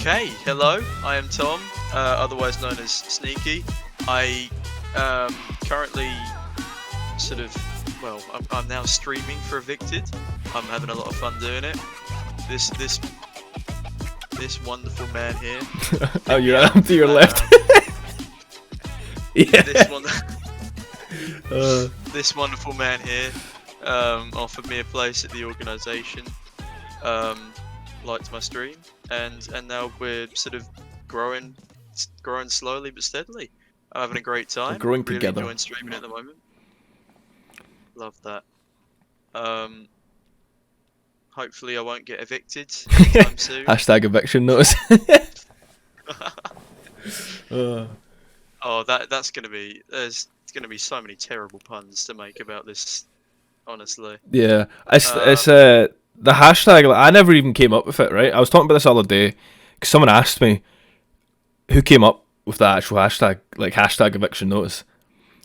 Okay, hello, I am Tom, otherwise known as Sneaky. I currently I'm now streaming for Evicted. I'm having a lot of fun doing it. This wonderful man here. Oh, you're up to your left. Yeah. This wonderful man here offered me a place at the organisation. Liked my stream, and now we're sort of growing slowly but steadily. I'm having a great time. We're growing really together. Enjoying streaming at the moment. Love that. Hopefully I won't get evicted anytime soon. Hashtag eviction notice. Oh, that's gonna be. There's gonna be so many terrible puns to make about this. Honestly. Yeah, it's the hashtag. Like, I never even came up with it. Right, I was talking about this the other day because someone asked me who came up with the actual hashtag, like hashtag eviction notice.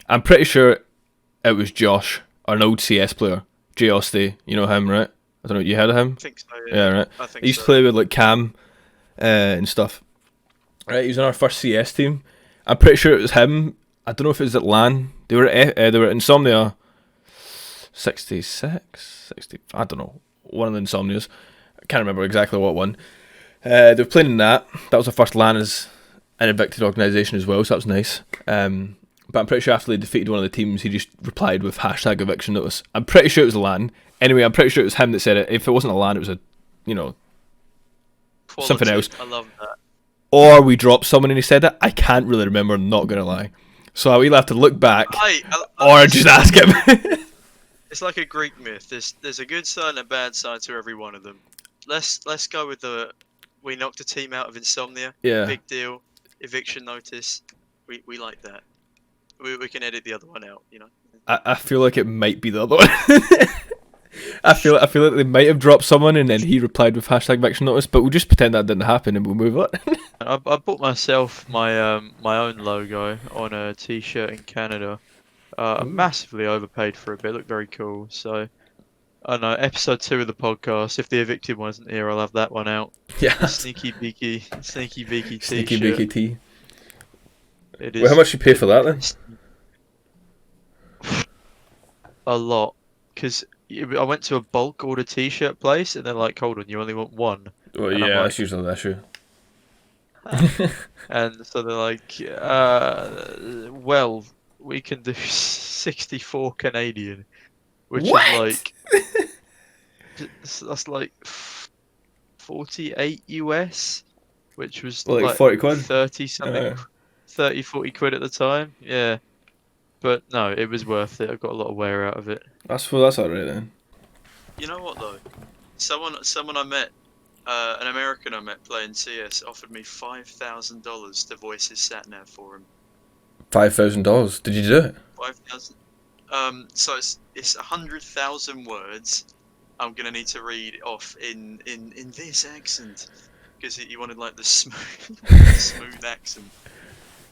I'm pretty sure it was Josh, an old CS player, J. Osty. You know him, right? I don't know. You heard of him? I think so. Yeah, right. I think He used so. to play with like Cam and stuff. Right, he was on our first CS team. I'm pretty sure it was him. I don't know if it was at LAN. They were at Insomnia 66, 60. I don't know. One of the Insomnias. I can't remember exactly what one. They were playing in that. That was the first LAN as an Evicted organisation as well, so that was nice. But I'm pretty sure after they defeated one of the teams, he just replied with hashtag eviction notice. I'm pretty sure it was a LAN. Anyway, I'm pretty sure it was him that said it. If it wasn't a LAN, it was Quality. something else. I love that. Or we dropped someone and he said it. I can't really remember, not going to lie. So I'll either have to look back or just ask him. It's like a Greek myth. There's a good side and a bad side to every one of them. Let's go with we knocked a team out of Insomnia. Yeah. Big deal. Eviction notice. We like that. We can edit the other one out, you know. I feel like it might be the other one. I feel like they might have dropped someone and then he replied with hashtag eviction notice, but we'll just pretend that didn't happen and we'll move on. I bought myself my own logo on a t-shirt in Canada. I massively overpaid for it, but it looked very cool. So, I don't know, episode 2 of the podcast, if the Evicted one isn't here, I'll have that one out. Yeah. Sneaky beaky t-shirt. Sneaky beaky tea. It is. Well, how much you pay for that then? A lot. Because I went to a bulk order t-shirt place, and they're like, hold on, you only want one. Well, And I'm yeah, like, that's usually the issue. And so they're like, well, we can do 64 Canadian, which What? is like, that's like 48 US, which was Well, like like 40 quid? 30 something, 30, 40 quid at the time. Yeah, but no, it was worth it. I got a lot of wear out of it. That's alright then. You know what though? Someone I met, an American I met playing CS, offered me $5,000 to voice his sat-nav for him. $5,000. Did you do it? 5,000. So it's 100,000 words. I'm gonna need to read off in this accent because he wanted like the smooth accent,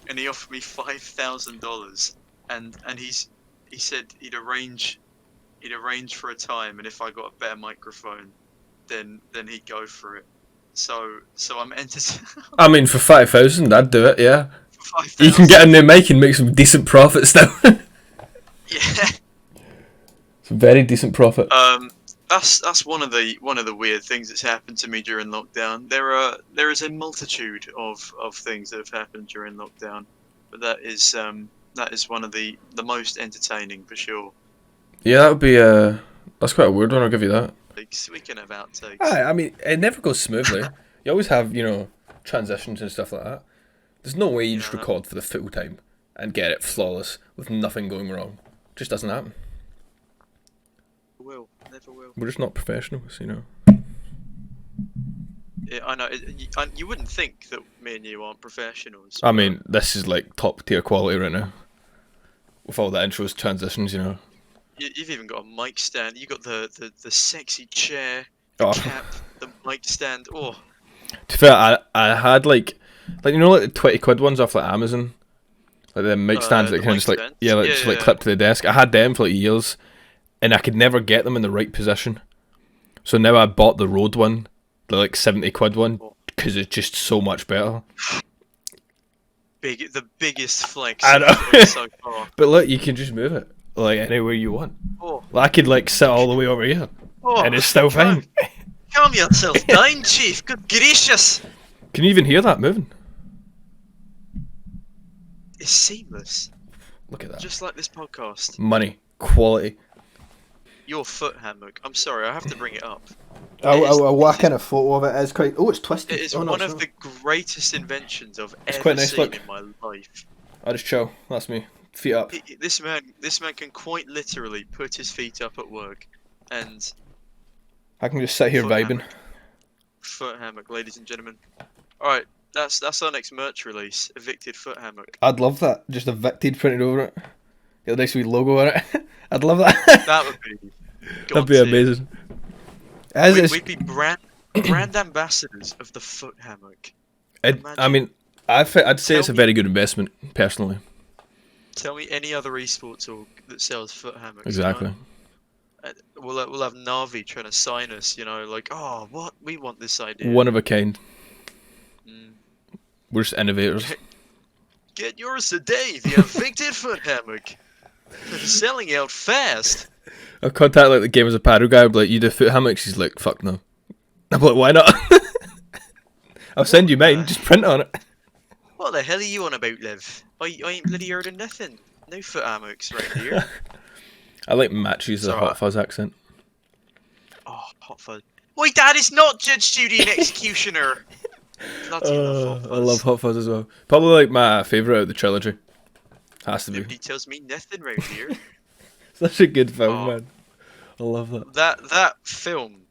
and he offered me $5,000, and he said he'd arrange for a time, and if I got a better microphone, then he'd go for it. So I'm entertained. I mean, for 5,000, I'd do it, yeah. For 5,000. You can get a new mic and make some decent profits now. Yeah. It's a very decent profit. That's one of the weird things that's happened to me during lockdown. There is a multitude of things that have happened during lockdown, but that is one of the most entertaining for sure. Yeah, that would be that's quite a weird one, I'll give you that. Like, we can have outtakes. I mean, it never goes smoothly. You always have, transitions and stuff like that. There's no way you just record for the full time and get it flawless with nothing going wrong. Just doesn't happen. Never will. We're just not professionals, Yeah, I know. You wouldn't think that me and you aren't professionals. I mean, this is like top tier quality right now. With all the intros, transitions, You've even got a mic stand. You got the sexy chair, Oh. cap, the mic stand. Oh, To be fair, I had like the 20 quid ones off like Amazon, like the mic stands that the kind of mic just like stands? just like clip to the desk. I had them for like years, and I could never get them in the right position. So now I bought the Rode one, the like 70 quid one, because it's just so much better. The biggest flex I know. so far. But look, you can just move it like anywhere you want. Oh, Like, I could like sit all the way over here, and it's still fine. Calm yourself down, Chief. Good gracious. Can you even hear that moving? It's seamless. Look at that. Just like this podcast. Money, quality. Your foot hammock. I'm sorry, I have to bring it up. I'll whack in a photo of it. It's quite. Oh, it's twisted. It is one of the greatest inventions I've ever quite nice, seen look. in my life. I'll just chill. That's me. Feet up. This man can quite literally put his feet up at work, and I can just sit here foot vibing. Foot hammock, ladies and gentlemen. All right, that's our next merch release. Evicted foot hammock. I'd love that. Just Evicted printed over it. Get a nice wee logo on it. I'd love that. That would be. That'd be amazing. We'd be brand ambassadors of the foot hammock. I mean, I'd say it's a very good investment, personally. Tell me any other esports org that sells foot hammocks. Exactly. You know? We'll have Navi trying to sign us, like, oh, what? We want this idea. One of a kind. We're just innovators. Get yours today, the Evicted foot hammock. They're selling out fast. I'll contact like the Game as a Paddle guy, I'll be like, you do foot hammocks? He's like, fuck no. I'm like, why not? I'll send you mine, just print on it. What the hell are you on about, Liv? I ain't bloody heard of nothing. No foot hammocks right here. I like Match's Hot Fuzz accent. Oh, Hot Fuzz. Wait, Dad, it's not Judge, Judy, and Executioner. Bloody love Hot Fuzz. I love Hot Fuzz as well. Probably like my favourite out of the trilogy. Has to be. Nobody tells me nothing right here. Such a good film, man. I love that. That film.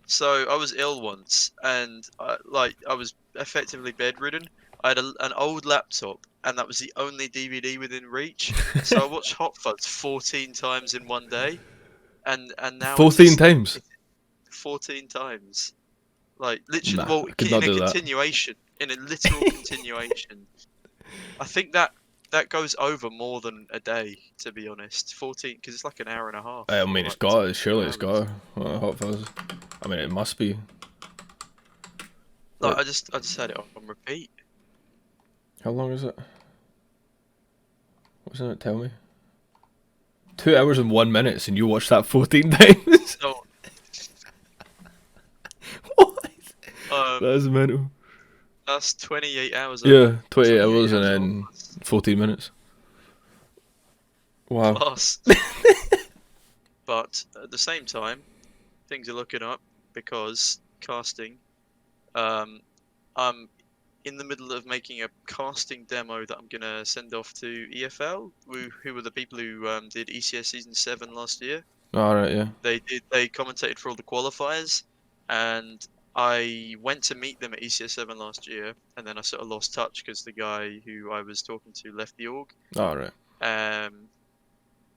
So I was ill once, and I was effectively bedridden. I had an old laptop, and that was the only DVD within reach. So I watched Hot Fuzz 14 times in one day, and now 14 times. 14 times, like literally. Nah, Well, in a continuation, in a literal continuation. I think that goes over more than a day, to be honest. 14, because it's like an hour and a half. I mean, surely it's got Hot Fuzz. I mean, it must be. Like, I just had it on repeat. How long is it? What's in it? Tell me. 2 hours and 1 minute, and you watched that 14 times. So, What? that is mental. That's 28 hours. Yeah, 28 hours and then 14 minutes. Wow. Plus. But at the same time, things are looking up because casting. I'm in the middle of making a casting demo that I'm gonna send off to EFL, who were the people who did ECS Season 7 last year. Alright, yeah. They commentated for all the qualifiers, and I went to meet them at ECS 7 last year, and then I sort of lost touch because the guy who I was talking to left the org. Alright.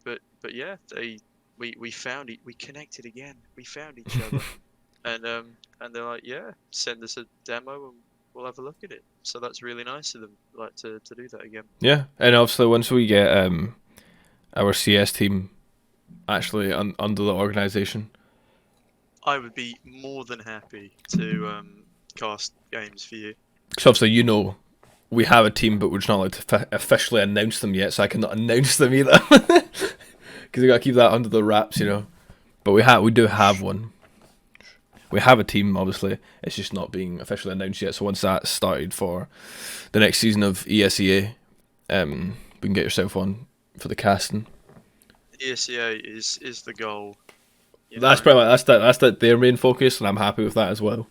But yeah, we connected again. We found each other, and they're like, yeah, send us a demo and we'll have a look at it. So that's really nice of them, like to do that again. Yeah, and obviously once we get our CS team actually under the organisation, I would be more than happy to cast games for you. because obviously we have a team, but we're just not allowed to officially announce them yet, so I cannot announce them either. Because we got to keep that under the wraps, But we do have one. We have a team, obviously. It's just not being officially announced yet. So once that's started for the next season of ESEA, we can get yourself on for the casting. ESEA is the goal. That's probably that's their main focus, and I'm happy with that as well.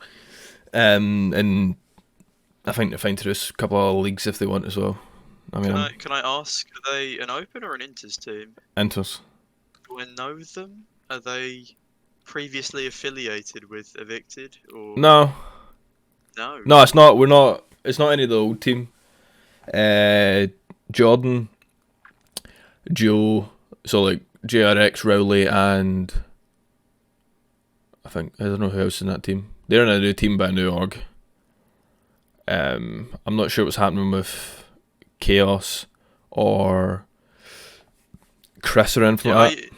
And I think they're fine to do a couple of leagues if they want as well. I mean, can I ask, are they an open or an inters team? Inters. Do I know them? Are they previously affiliated with Evicted or No, it's not. We're not. It's not any of the old team. Jordan, Joe, so like JRX, Rowley, and I don't know who else is in that team. They're in a new team by a new org. I'm not sure what's happening with Chaos or Chris or anything like that.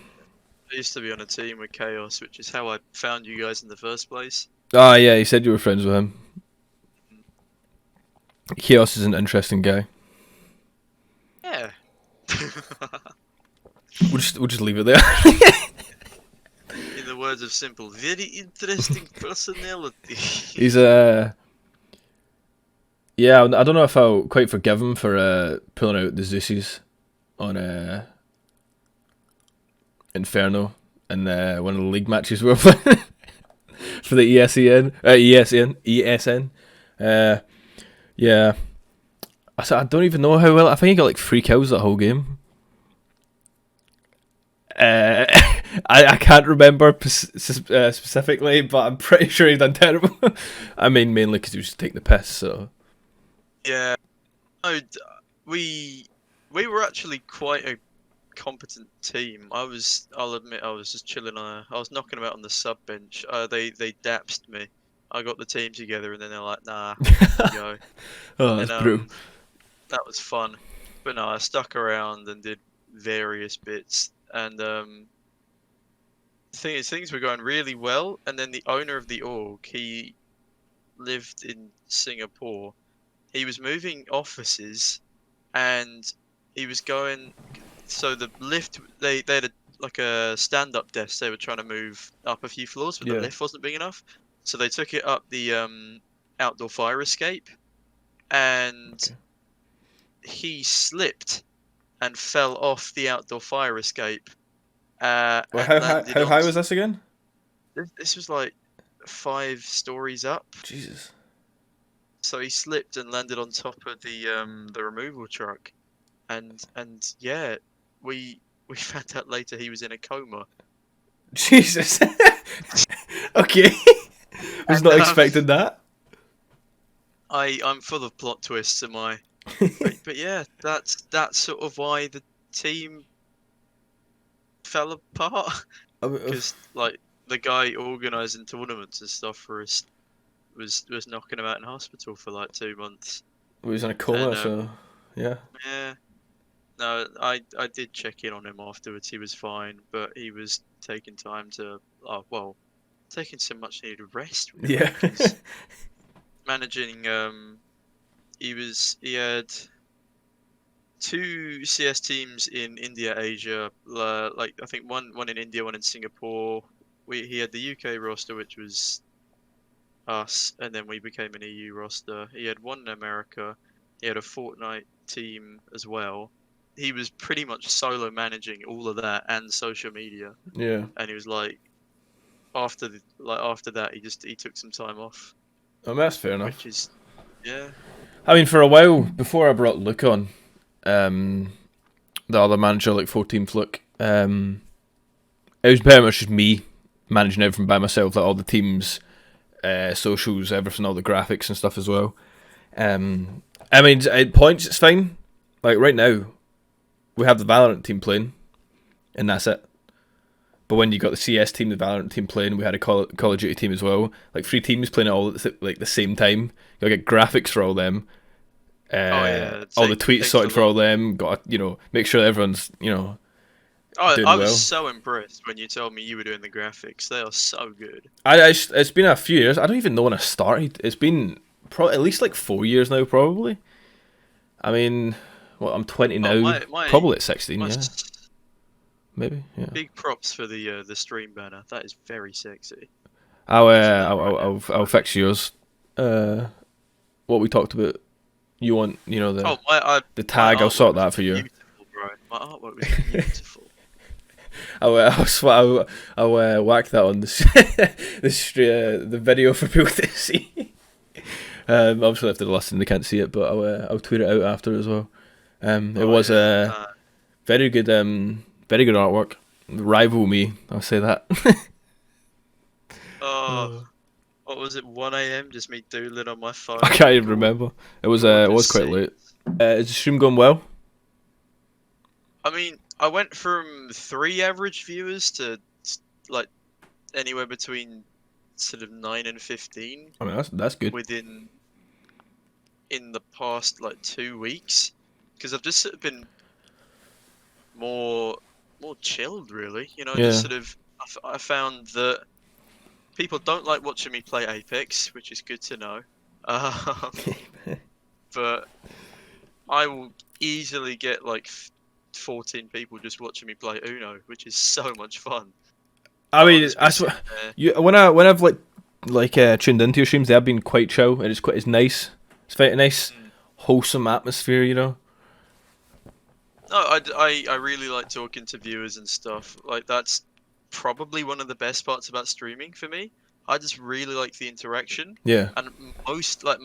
I used to be on a team with Chaos, which is how I found you guys in the first place. Ah, yeah, he said you were friends with him. Chaos is an interesting guy. Yeah. We'll just leave it there. In the words of Simple, very interesting personality. He's yeah. I don't know if I'll quite forgive him for pulling out the Zeus's on Inferno in one of the league matches we were playing for the ESN. Yeah. I don't even know how well. I think he got like 3 kills that whole game. I can't remember specifically, but I'm pretty sure he done terrible. I mean, mainly because he was just taking the piss. So Yeah. No, we were actually quite a competent team. I'll admit, I was just chilling I was knocking about on the sub bench. They dapsed me. I got the team together, and then they're like, "Nah, go." oh, And that's brutal. that was fun. But no, I stuck around and did various bits. And thing is, things were going really well. And then the owner of the org, he lived in Singapore. He was moving offices, and he was going. So the lift, they had like a stand-up desk. They were trying to move up a few floors, but the Yeah. lift wasn't big enough. So they took it up the outdoor fire escape, and Okay. he slipped and fell off the outdoor fire escape. And Well, landed how on. high was this again? This was like 5 stories up. Jesus. So he slipped and landed on top of the removal truck, and yeah, we found out later he was in a coma. Jesus. Okay. Was And, not expecting that. I'm full of plot twists, am I? But yeah, that's sort of why the team fell apart. Because like the guy organising tournaments and stuff for us was knocking him out in hospital for like 2 months. He was in a coma, And, so yeah. Yeah. No, I did check in on him afterwards. He was fine, but he was taking time to, taking some much needed rest. Really, Yeah. 'cause managing, he had 2 CS teams in India, Asia. Like I think one in India, one in Singapore. He had the UK roster, which was us, and then we became an EU roster. He had one in America. He had a Fortnite team as well. He was pretty much solo managing all of that and social media. Yeah. And he was like, after that, he took some time off, I mean, that's fair enough. which is, yeah. I mean, for a while before I brought Luke on, the other manager, like 14th Luke, it was pretty much just me managing everything by myself, like all the teams, socials, everything, all the graphics and stuff as well. I mean, at points it's fine. Like right now, we have the Valorant team playing, and that's it. But when you got the CS team, the Valorant team playing, we had a Call of Duty team as well. Like 3 teams playing it all at the same time. You gotta get graphics for all them. All the tweets sorted for all them. Got to, make sure everyone's doing I was well. so impressed when you told me you were doing the graphics. They are so good. It's been a few years. I don't even know when I started. It's been at least like 4 years now, probably. I mean, I'm 20 now. Probably at 16, yeah. Maybe, yeah. Big props for the stream banner. That is very sexy. I'll fix yours. What we talked about. You want, the tag. I'll sort that for you. Beautiful, bro. My artwork was beautiful. I'll whack that on the video for people to see. Obviously, after the listen, they can't see it, but I'll tweet it out after as well. It was very good artwork. Rival me, I'll say that. What was it? 1 a.m. Just me doodling on my phone. I can't even remember. It was quite late. Is the stream going well? I mean, I went from 3 average viewers to like anywhere between sort of 9 and 15. I mean, that's good. In the past like 2 weeks, because I've just sort of been more chilled, really. Just sort of. I found that people don't like watching me play Apex, which is good to know. but I will easily get like 14 people just watching me play Uno, which is so much fun. I I'll mean, just be I sitting swear, there. when I've tuned into your streams, they have been quite chill, and it's nice. It's very nice, Mm. wholesome atmosphere, you know. No, I really like talking to viewers and stuff. Like that's probably one of the best parts about streaming for me. I just really like the interaction, Yeah. and most like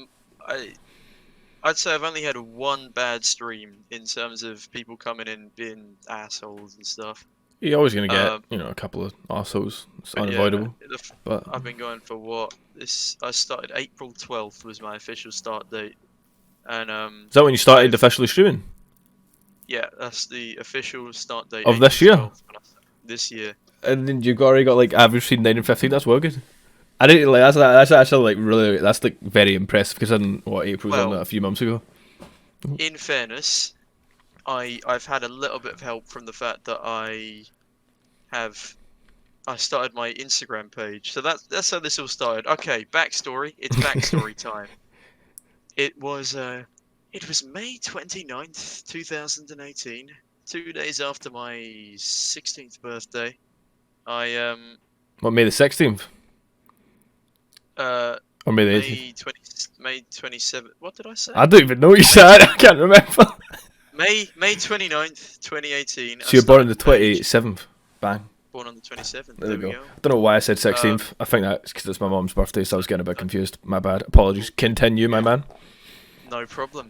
I'd say I've only had one bad stream in terms of people coming in being assholes and stuff. You're always gonna get, Um, a couple of arseholes. It's but yeah, unavoidable. But I've been going for what this. I started April 12th was my official start date, and is that when you started I've officially streaming yeah, that's the official start date, of April this year? 12th this year. And then you've already got like average between 9 and 15. That's well good. I didn't like that's actually like really that's like very impressive considering what April was on Well, a few months ago. in fairness, I've had a little bit of help from the fact that I started my Instagram page. So that's how this all started. Okay, backstory. It's backstory time. It was May 29th, 2018, 2 days after my 16th birthday. I What, May the 16th uh or May the 18th? May 27th. What did I say? I don't even know what you said. I can't remember. May 29th, 2018. So I you're born on the started the page. 27th. Bang. Born on the 27th. There There we we go. go. I don't know why I said 16th. I think that's because it's my mom's birthday, so I was getting a bit confused. My bad. Apologies. Continue, my man. No problem.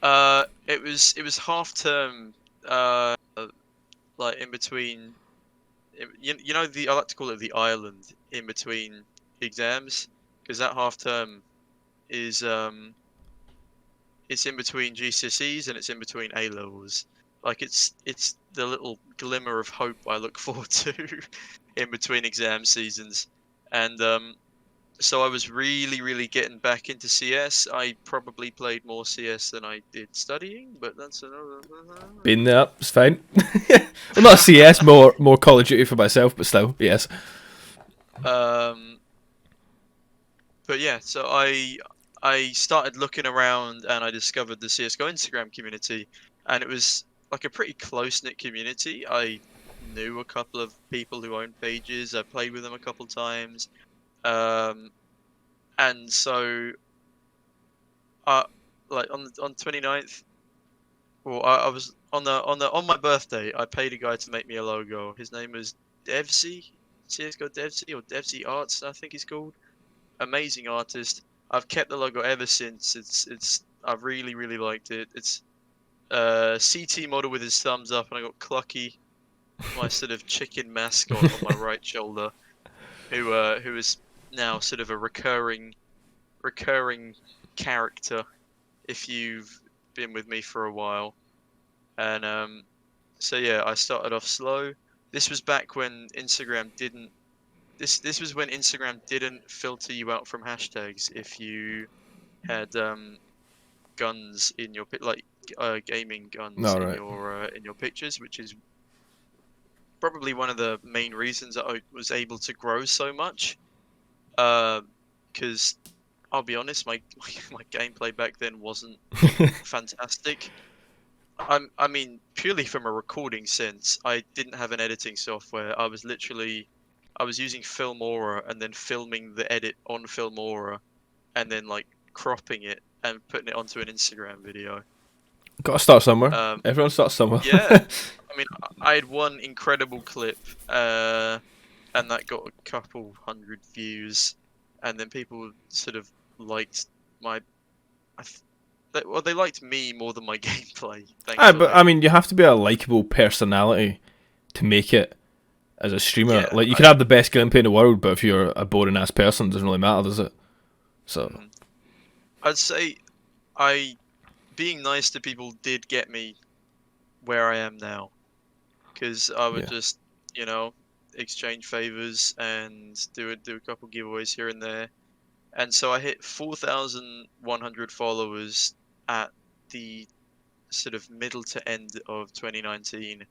It was half term. Like in between. You know I like to call it the island in between exams because that half term is it's in between GCSEs and it's in between A levels. Like it's the little glimmer of hope I look forward to in between exam seasons, and so I was really getting back into CS. I probably played more CS than I did studying, but that's another. Been there. It's fine. Well, not CS, more Call of Duty for myself, but still, yes. Um, but yeah, so I started looking around and I discovered the CS:GO Instagram community, and it was like a pretty close knit community. I knew a couple of people who owned pages. I played with them a couple times, and so like on 29th, well, I was on my birthday. I paid a guy to make me a logo. His name was Devsy, CS:GO Devsy or Devsy Arts, I think he's called. Amazing artist. I've kept the logo ever since. I've really liked it. It's CT model with his thumbs up, and I got Clucky, my sort of chicken mascot on my right shoulder, who is now sort of a recurring character if you've been with me for a while. And so yeah, I started off slow. This was back when Instagram didn't. This was when Instagram didn't filter you out from hashtags if you had guns in your gaming guns No, right. in your pictures, which is probably one of the main reasons that I was able to grow so much. Because I'll be honest, my gameplay back then wasn't fantastic. I mean, purely from a recording sense, I didn't have an editing software. I was using Filmora and then filming the edit on Filmora, and then like cropping it and putting it onto an Instagram video. Gotta start somewhere. Everyone starts somewhere. Yeah, I mean, I had one incredible clip, and that got a couple hundred views, and then people sort of liked my. Well, they liked me more than my gameplay. Thankfully. But I mean, you have to be a likable personality to make it as a streamer. Yeah, like, you can have the best gameplay in the world, but if you're a boring ass person, it doesn't really matter, does it? So I'd say being nice to people did get me where I am now, because I would just exchange favors and do a couple giveaways here and there, and so I hit 4,100 followers at the sort of middle to end of 2019,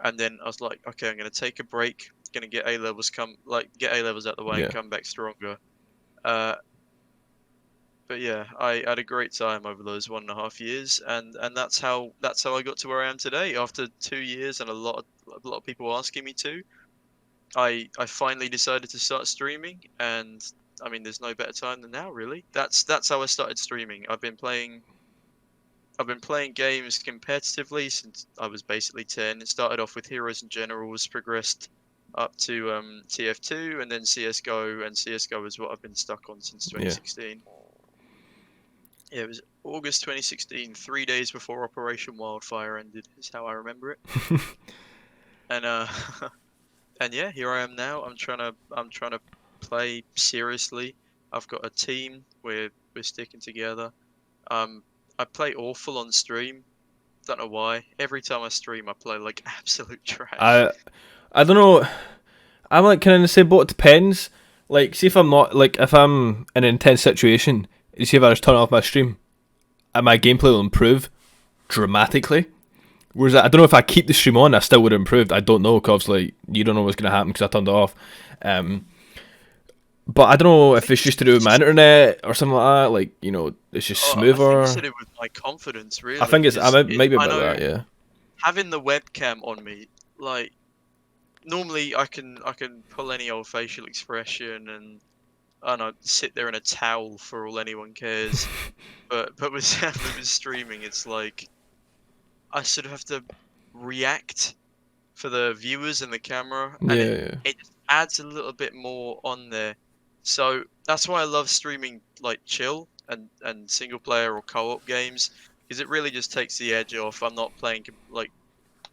and then I was like, okay, I'm gonna take a break, gonna get A levels out the way and come back stronger. but yeah, I had a great time over those 1.5 years, and that's how I got to where I am today. After 2 years and a lot of people asking me to, I finally decided to start streaming, and I mean, there's no better time than now, really. That's how I started streaming. I've been playing games competitively since I was basically 10. It started off with Heroes and Generals, progressed up to TF2, and then CS:GO, and CS:GO is what I've been stuck on since Yeah. 2016. Yeah, it was August 2016, 3 days before Operation Wildfire ended, is how I remember it. And and yeah, here I am now. I'm trying to play seriously. I've got a team. We're sticking together. I play awful on stream. Don't know why. Every time I stream, I play like absolute trash. I don't know. I'm like kind of in the same boat. It depends. Like, see if I'm not like if I'm in an intense situation. You see if I just turn off my stream, and my gameplay will improve dramatically. Whereas I don't know if I keep the stream on, I still would have improved. I don't know because like you don't know what's gonna happen because I turned it off. But I don't know if it's just to do with my internet or something like that. Like, you know, it's just smoother. I think it's to do with my confidence, really. I think it's because maybe I about know that. Yeah. having the webcam on me, like normally I can pull any old facial expression and I don't know, sit there in a towel for all anyone cares. But with streaming, it's like I sort of have to react for the viewers and the camera, and Yeah. it just adds a little bit more on there. So that's why I love streaming like chill and single player or co-op games, because it really just takes the edge off. I'm not playing like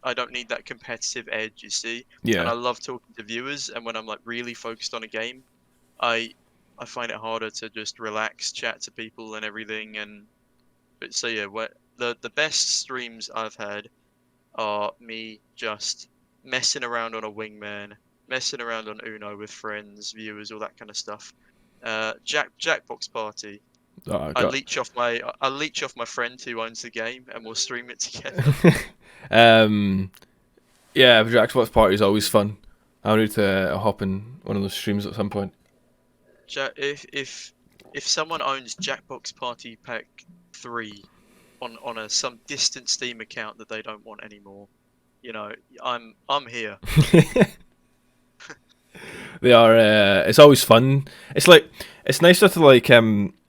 I don't need that competitive edge, you see. And I Yeah. love talking to viewers, and when I'm like really focused on a game, I I find it harder to just relax, chat to people and everything. And but so yeah, the best streams I've had are me just messing around on a wingman, messing around on Uno with friends, viewers, all that kind of stuff. Jackbox Party. Oh, I I leech off my friend who owns the game, and we'll stream it together. um. Yeah, Xbox Party is always fun. I need to hop in one of those streams at some point. If someone owns Jackbox Party Pack 3 on some distant Steam account that they don't want anymore, you know, I'm here. They are. It's always fun. It's nicer to like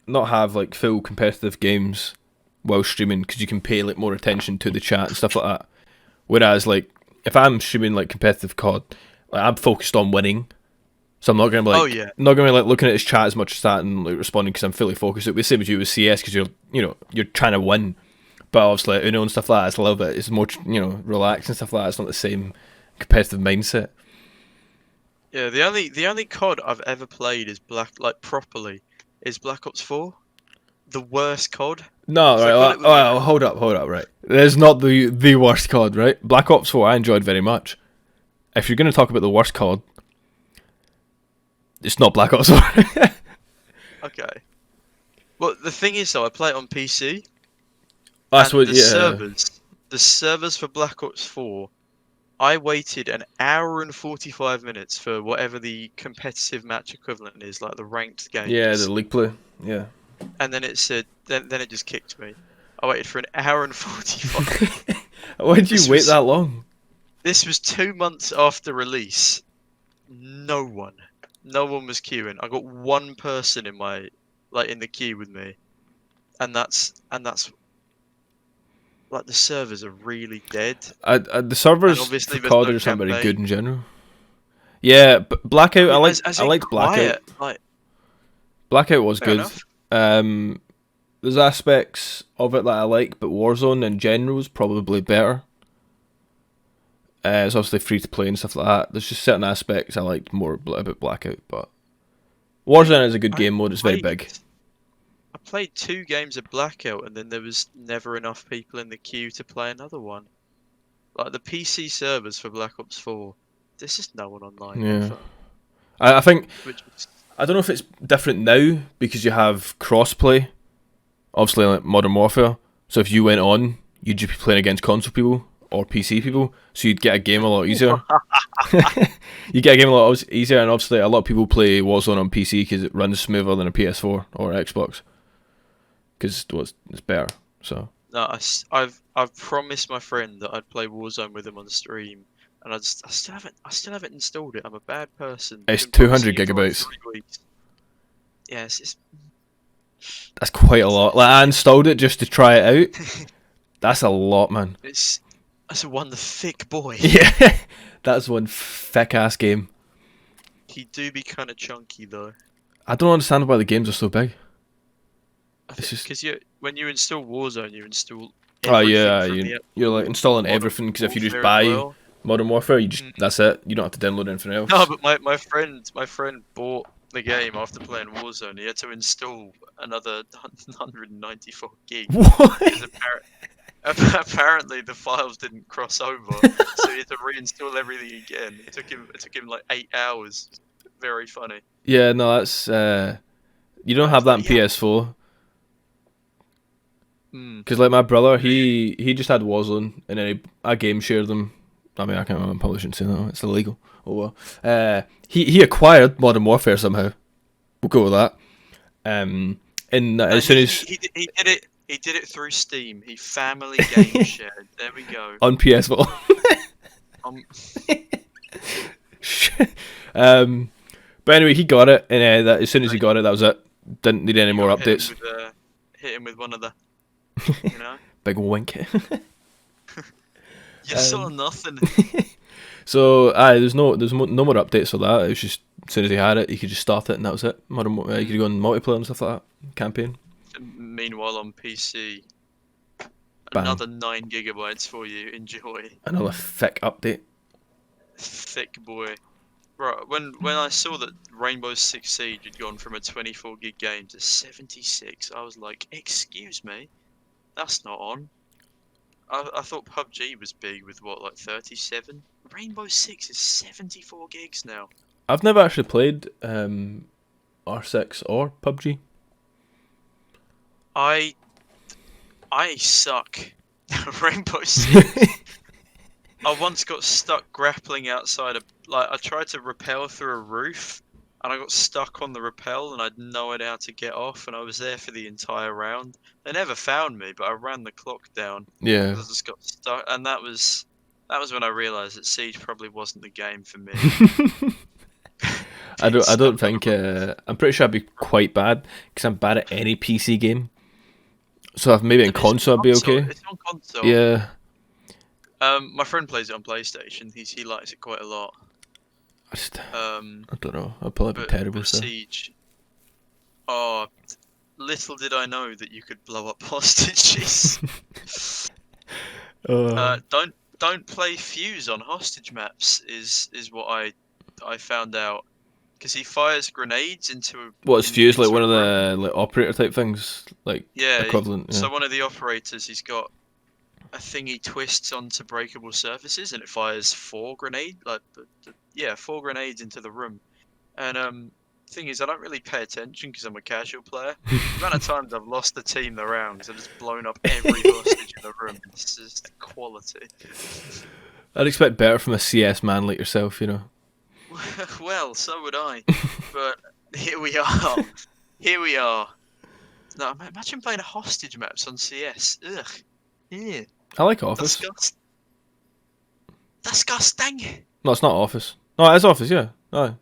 not have like full competitive games while streaming because you can pay like more attention to the chat and stuff like that. Whereas like if I'm streaming like competitive COD, like I'm focused on winning, so I'm not gonna be like Oh yeah. not gonna be like looking at his chat as much as that and like responding because I'm fully focused. It would be the same as you with CS because you're trying to win, but obviously Uno and stuff like that, it's a little bit it's more relaxed and stuff like that. It's not the same competitive mindset. Yeah, the only COD I've ever played is properly is Black Ops 4. The worst COD. No, So I right. got it with Well, hold up, right. There's not the worst COD, right? Black Ops 4 I enjoyed very much. If you're going to talk about the worst COD, it's not Black Ops 4. Okay. Well, the thing is though, I play it on PC. That's And what, the yeah. servers for Black Ops 4, I waited an hour and 45 minutes for whatever the competitive match equivalent is, like the ranked Yeah, the games. league play. Yeah. And then it said, then it just kicked me. I waited for an hour and 45. Why did you This wait was that long? this was 2 months after release. No one was queuing. I got one person in the queue with me, and that's like the servers are really dead. The servers obviously for there's COD no are just not very campaign. good in general. Yeah, but Blackout, As I in liked Blackout. quiet, like Blackout was fair good. enough. There's aspects of it that I like, but Warzone in general is probably better. It's obviously free to play and stuff like that. There's just certain aspects I liked more about Blackout, but Warzone is a good I game mode. It's very big. I played 2 games of Blackout, and then there was never enough people in the queue to play another one. Like the PC servers for Black Ops 4, there's just no one online Yeah. ever. I think Which is, I don't know if it's different now because you have crossplay. Obviously, like Modern Warfare. So if you went on, you'd just be playing against console people or PC people. So you'd get a game a lot easier. You get a game a lot easier, and obviously a lot of people play Warzone on PC because it runs smoother than a PS4 or Xbox. because it's better. So No, I've promised my friend that I'd play Warzone with him on the stream, and I still haven't installed it. I'm a bad person. it's Been promising 200 you for like gigabytes. 3 weeks. Yes, it's That's quite a lot. Like I installed it just to try it out. That's a lot, man. that's one thick boy. Yeah, that's one thick ass game. He do be kind of chunky though. I don't understand why the games are so big. It's just Because when you install Warzone, you install. oh yeah, everything from the you're like installing Modern everything because if you just Warfare buy as well. Modern Warfare, you just that's it. You don't have to download anything else. No, but my friend bought the game after playing Warzone. He had to install another 194 gig. What? Because apparently the files didn't cross over, so he had to reinstall everything again. It took him like 8 hours. Very funny. Yeah, no, that's you don't have that in Yeah. PS4 Mm. because like my brother, he just had Warzone and then I game shared them. I mean, I can't remember. I probably shouldn't say that. It's illegal. Oh well. He acquired Modern Warfare somehow. We'll go with that. And as soon as he did it through Steam. He family game shared. There we go. on PS4. Um, But anyway, he got it, and as soon as he got it, that was it. Didn't need any more updates. Hit him with one of the, you know. Big wink. You saw nothing. So, there's no more updates for that. It was just as soon as he had it, he could just start it, and that was it. You could go on multiplayer and stuff like that. Campaign. Meanwhile, on PC, Bang. another 9 gigabytes for you. Enjoy. Another thick update. Thick boy. Right, when I saw that Rainbow Six Siege had gone from a 24 gig game to 76, I was like, excuse me, that's not on. I thought PUBG was big with what, like 37? Rainbow Six is 74 gigs now. I've never actually played R6 or PUBG. I suck. Rainbow Six. I once got stuck grappling outside I tried to rappel through a roof, and I got stuck on the rappel, and I had no idea how to get off, and I was there for the entire round. They never found me, but I ran the clock down. Yeah. I just got stuck, and that was when I realised that Siege probably wasn't the game for me. I don't think I'm pretty sure I'd be quite bad because I'm bad at any PC game. So if maybe in console I'd be okay. It's on console. Yeah. My friend plays it on PlayStation. He likes it quite a lot. I don't know. I'll probably be terrible. But So. Siege. Oh, little did I know that you could blow up hostages. Don't play Fuse on hostage maps. Is what I found out. Because he fires grenades into. What's Fuse like? One of the like operator type things, like equivalent. Yeah. So one of the operators, he's got a thing he twists onto breakable surfaces, and it fires 4 grenades, 4 grenades into the room. And thing is, I don't really pay attention because I'm a casual player. The amount of times I've lost the team the rounds, I've just blown up every hostage in the room. It's just quality. I'd expect better from a CS man like yourself, you know. Well, so would I. But here we are. Here we are. No, imagine playing hostage maps on CS. Ugh. Yeah. I like Office. Disgusting. No, it's not Office. No, it is Office, yeah. No.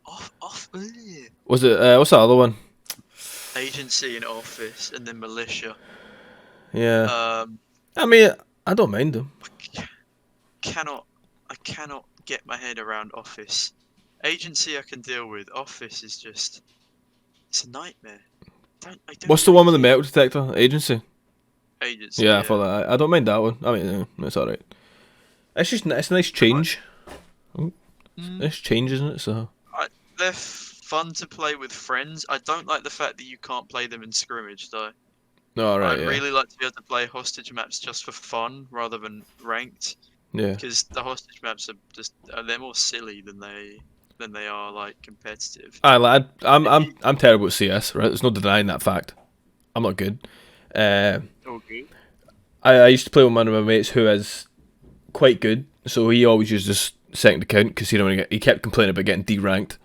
Off. Was it? What's that other one? Agency and Office, and then Militia. Yeah. I mean, I don't mind them. I cannot get my head around Office. Agency I can deal with. Office is just, it's a nightmare. What's the one with the metal detector? Agency. Yeah, I thought that. I don't mind that one. I mean, it's alright. It's a nice change. Nice change, isn't it? So they're fun to play with friends. I don't like the fact that you can't play them in scrimmage though. No, right. I'd really like to be able to play hostage maps just for fun rather than ranked. Yeah. Because the hostage maps are just they're more silly than they are like competitive. Aye, lad. I'm terrible at CS. Right, there's no denying that fact. I'm not good. Okay. I used to play with one of my mates who is quite good, so he always used his second account because he kept complaining about getting deranked,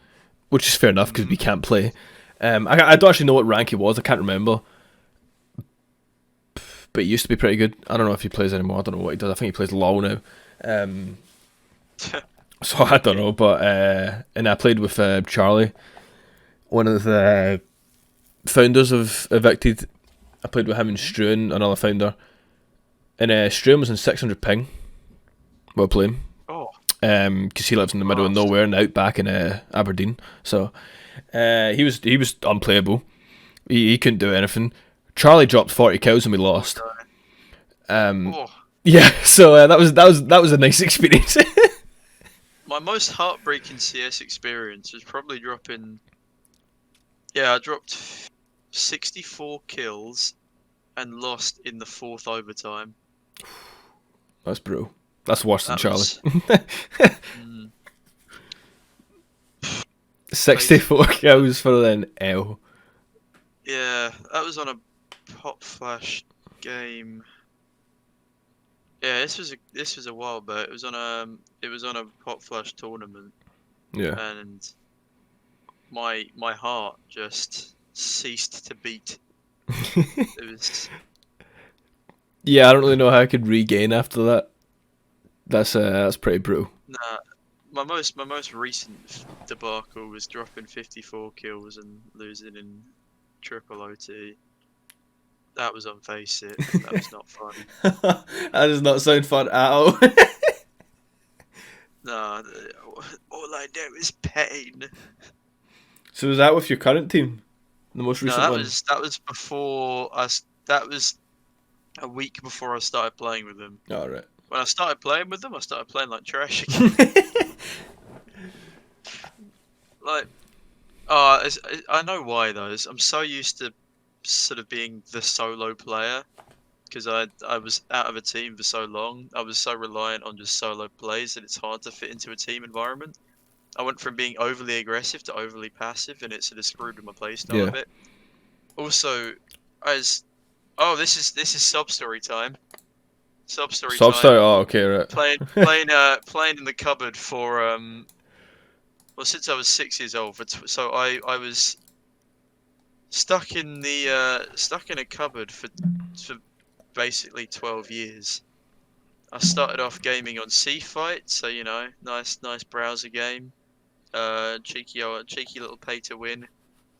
which is fair enough because we can't play. I don't actually know what rank he was. I can't remember, but he used to be pretty good. I don't know if he plays anymore. I don't know what he does. I think he plays LOL now. So I don't know, but and I played with Charlie, one of the founders of Evicted. I played with him and Struan, another founder, and Struan was in 600 ping while playing. Oh. Because he lives in the middle of nowhere and out back in Aberdeen, so he was unplayable. He couldn't do anything. Charlie dropped 40 kills and we lost. Yeah, so that was a nice experience. My most heartbreaking CS experience was probably dropping. Yeah, I dropped 64 kills and lost in the 4th overtime. That's brutal. That's worse than Charlie. 64 kills for an L. Yeah, that was on a Pop Flash game. Yeah, this was a while back. It was on a Pop Flash tournament. Yeah. And my heart just ceased to beat. It was. Yeah, I don't really know how I could regain after that. That's pretty brutal. Nah, my most recent debacle was dropping 54 kills and losing in triple OT. That was on Face It. That was not fun. That does not sound fun at all. Nah, all I know is pain. So was that with your current team? The most recent No, one? that was before us. That was a week before I started playing with them. Oh, right. When I started playing with them, I started playing like trash again. Like, I know why though. I'm so used to sort of being the solo player because I was out of a team for so long. I was so reliant on just solo plays that it's hard to fit into a team environment. I went from being overly aggressive to overly passive, and it sort of screwed with my playstyle a bit. Also, this is sub story time. Sub story. Oh, okay, right. Playing in the cupboard for well, since I was 6 years old. So I was stuck in a cupboard for basically 12 years. I started off gaming on Sea Fight, so you know, nice browser game. Cheeky little pay to win.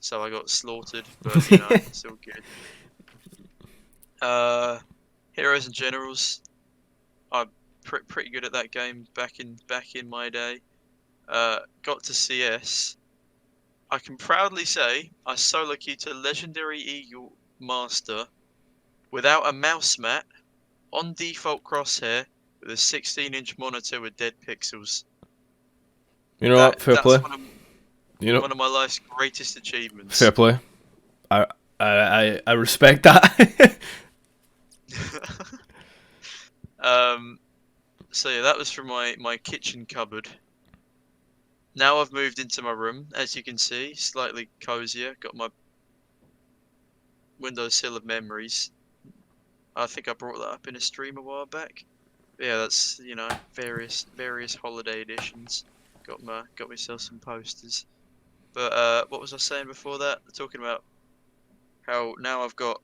So I got slaughtered, but you know, still good. Heroes and Generals. I'm pretty good at that game back in my day. Got to CS. I can proudly say I solo queued to Legendary Eagle Master without a mouse mat, on default crosshair, with a 16-inch monitor with dead pixels. You know what? Fair play. One of my life's greatest achievements. Fair play. I respect that. So yeah, that was from my kitchen cupboard. Now I've moved into my room, as you can see, slightly cozier. Got my windowsill of memories. I think I brought that up in a stream a while back. Yeah, that's, you know, various holiday editions. Got myself some posters. But what was I saying before that? Talking about how now I've got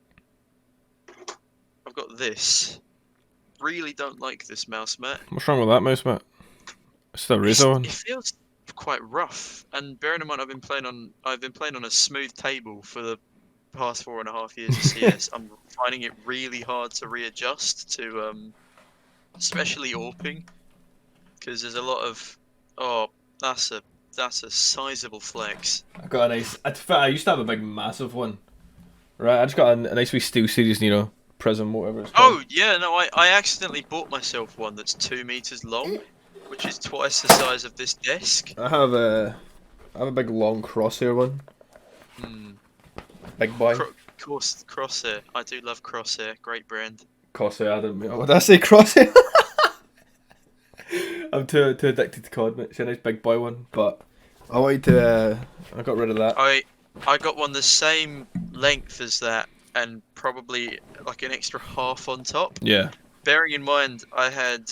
this. Really don't like this mouse mat. What's wrong with that mouse mat? It's the Razer one. It feels quite rough, and bearing in mind I've been playing on a smooth table for the past 4.5 years of CS. I'm finding it really hard to readjust to, especially AWPing, because there's a lot of that's a sizable flex. I got a nice. I used to have a big, massive one. Right, I just got a nice wee Steel Series, you know, Prism, whatever it's called. Oh yeah, no, I accidentally bought myself one that's 2 meters long, which is twice the size of this desk. I have a big long Crosshair one. Big boy. Crosshair. I do love Crosshair. Great brand. Crosshair. What did I say? Crosshair. I'm too addicted to COD, mate. It's a nice big boy one, but I wanted to. I got rid of that. I got one the same length as that, and probably like an extra half on top. Yeah. Bearing in mind, I had.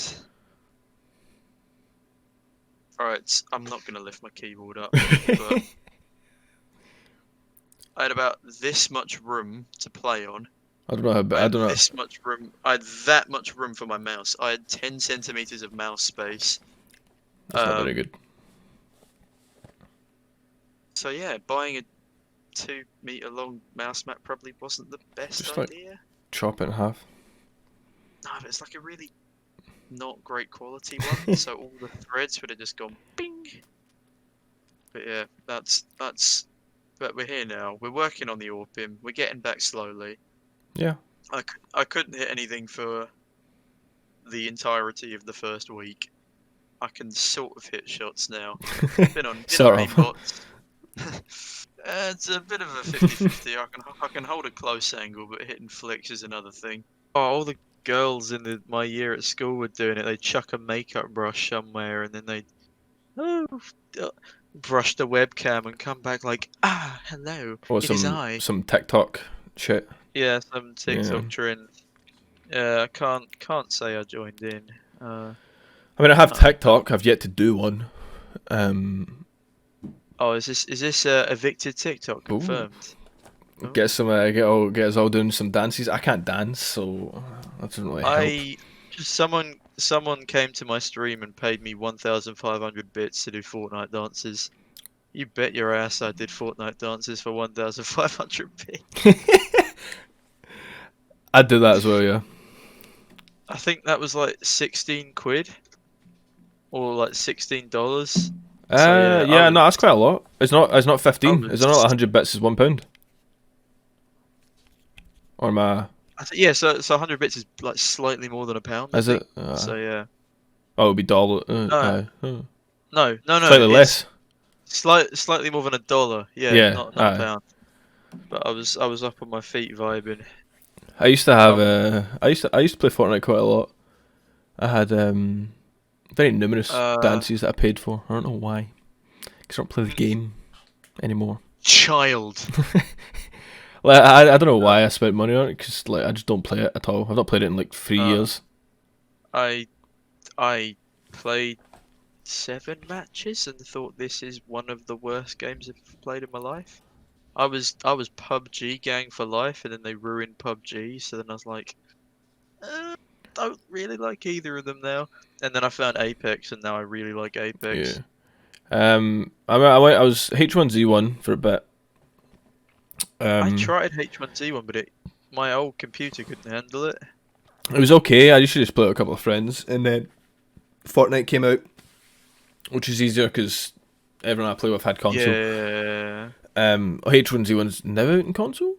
Alright, I'm not gonna lift my keyboard up, but I had about this much room to play on, I don't know how. I I had don't know. this much room. I had that much room for my mouse. I had 10 centimeters of mouse space. That's not very good. So yeah, buying a 2 meter long mouse mat probably wasn't the best Just like idea. chop it in half. No, but it's like a really not great quality one, so all the threads would have just gone bing. But yeah, that's. But we're here now. We're working on the AUPIM. We're getting back slowly. Yeah. I couldn't hit anything for the entirety of the first week. I can sort of hit shots now. Been on Sort of. aimbots. It's a bit of a 50-50. I can hold a close angle, but hitting flicks is another thing. Oh, all the girls in my year at school were doing it. They'd chuck a makeup brush somewhere, and then they'd brush the webcam and come back like, hello, Or it is I. some TikTok shit. Yeah, some TikTok Yeah. trend. Yeah, I can't say I joined in. I mean, I have TikTok. I've yet to do one. Oh, is this evicted TikTok confirmed? Get some get us all doing some dances. I can't dance, so that doesn't really help. Someone came to my stream and paid me 1,500 bits to do Fortnite dances. You bet your ass I did Fortnite dances for 1,500 bits. I'd do that as well, yeah. I think that was like 16 quid or like $16. Yeah, no, that's quite a lot. It's not 15. Is it not 100 bits is £1? Or am I? Yeah, so 100 bits is like slightly more than £1. Is it? So yeah. Oh, it'd be dollar. No. Slightly less. Slightly more than $1. Yeah, not £1. But I was up on my feet vibing. I used to have I used to play Fortnite quite a lot. I had very numerous dances that I paid for. I don't know why. Because I don't play the game anymore. Child. Like I don't know why I spent money on it. Because like I just don't play it at all. I've not played it in like 3 years. I played 7 matches and thought this is one of the worst games I've played in my life. I was PUBG gang for life, and then they ruined PUBG. So then I was like, don't really like either of them now. And then I found Apex, and now I really like Apex. Yeah. I was H1Z1 for a bit. I tried H1Z1, but my old computer couldn't handle it. It was okay. I used to just play it with a couple of friends, and then Fortnite came out, which is easier because everyone I play with had console. Yeah. H1Z1's now out in console.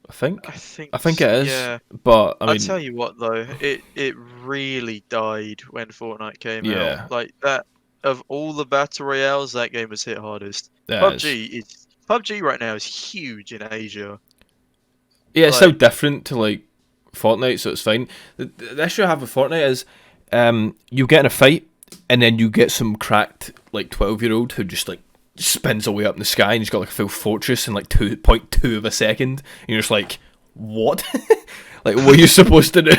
I think it is. Yeah. But I mean, I'll tell you what though, it really died when Fortnite came Yeah. out. Like that, of all the battle royales, that game was hit hardest. Yeah, PUBG right now is huge in Asia. yeah, it's so different to like Fortnite, so it's fine. The issue I have with Fortnite is, you get in a fight, and then you get some cracked like 12-year-old who just like spins away up in the sky, and he's got like a full fortress in like 2.2 of a second, and you're just like, what? Like, what are you supposed to do?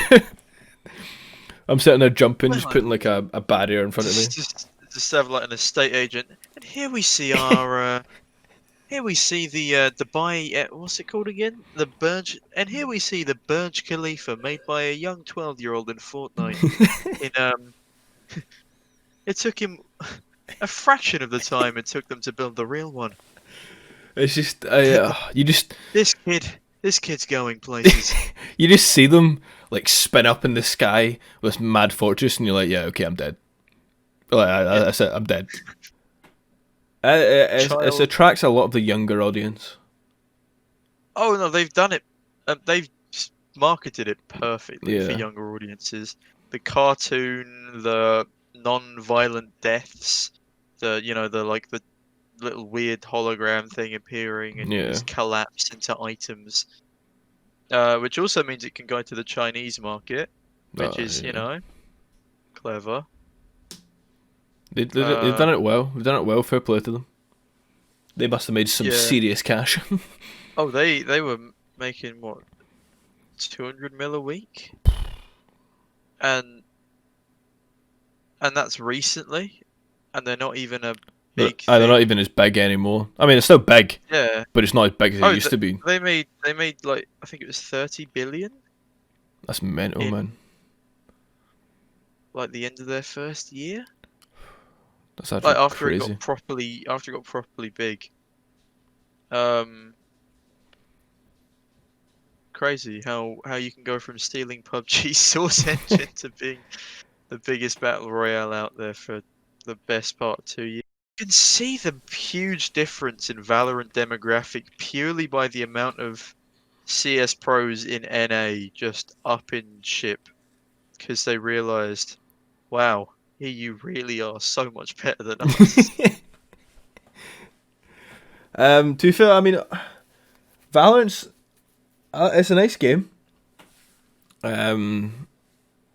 I'm sitting there jumping, just putting like a barrier in front of me. Just have like an estate agent, and here we see our. Here we see the Dubai, what's it called again? The Burj, and here we see the Burj Khalifa made by a young 12-year-old in Fortnite. It took him a fraction of the time it took them to build the real one. It's just, This kid's going places. You just see them like spin up in the sky with mad fortress, and you're like, yeah, okay, I'm dead. Like, that's it, I'm dead. It attracts a lot of the younger audience. Oh no, they've done it. They've marketed it perfectly for Yeah. younger audiences. The cartoon, the non-violent deaths, the little weird hologram thing appearing and just collapse into items. Which also means it can go to the Chinese market, which is clever. They've done it well. They've done it well. Fair play to them. They must have made some serious cash. Oh, they were making what, 200 mil a week, and that's recently, and they're not even big They're not thing. even as big anymore. I mean, it's still big, Yeah. but it's not as big as it used to be. They made like I think it was 30 billion That's mental, in man. like the end of their first year. That's actually Like after crazy. it got properly big. Um, Crazy how you can go from stealing PUBG source engine to being the biggest battle royale out there for the best part of 2 years. You can see the huge difference in Valorant demographic purely by the amount of CS pros in NA just up in ship because they realized, wow, here you really are so much better than us. To be fair, I mean, Valorant's it's a nice game. I mean,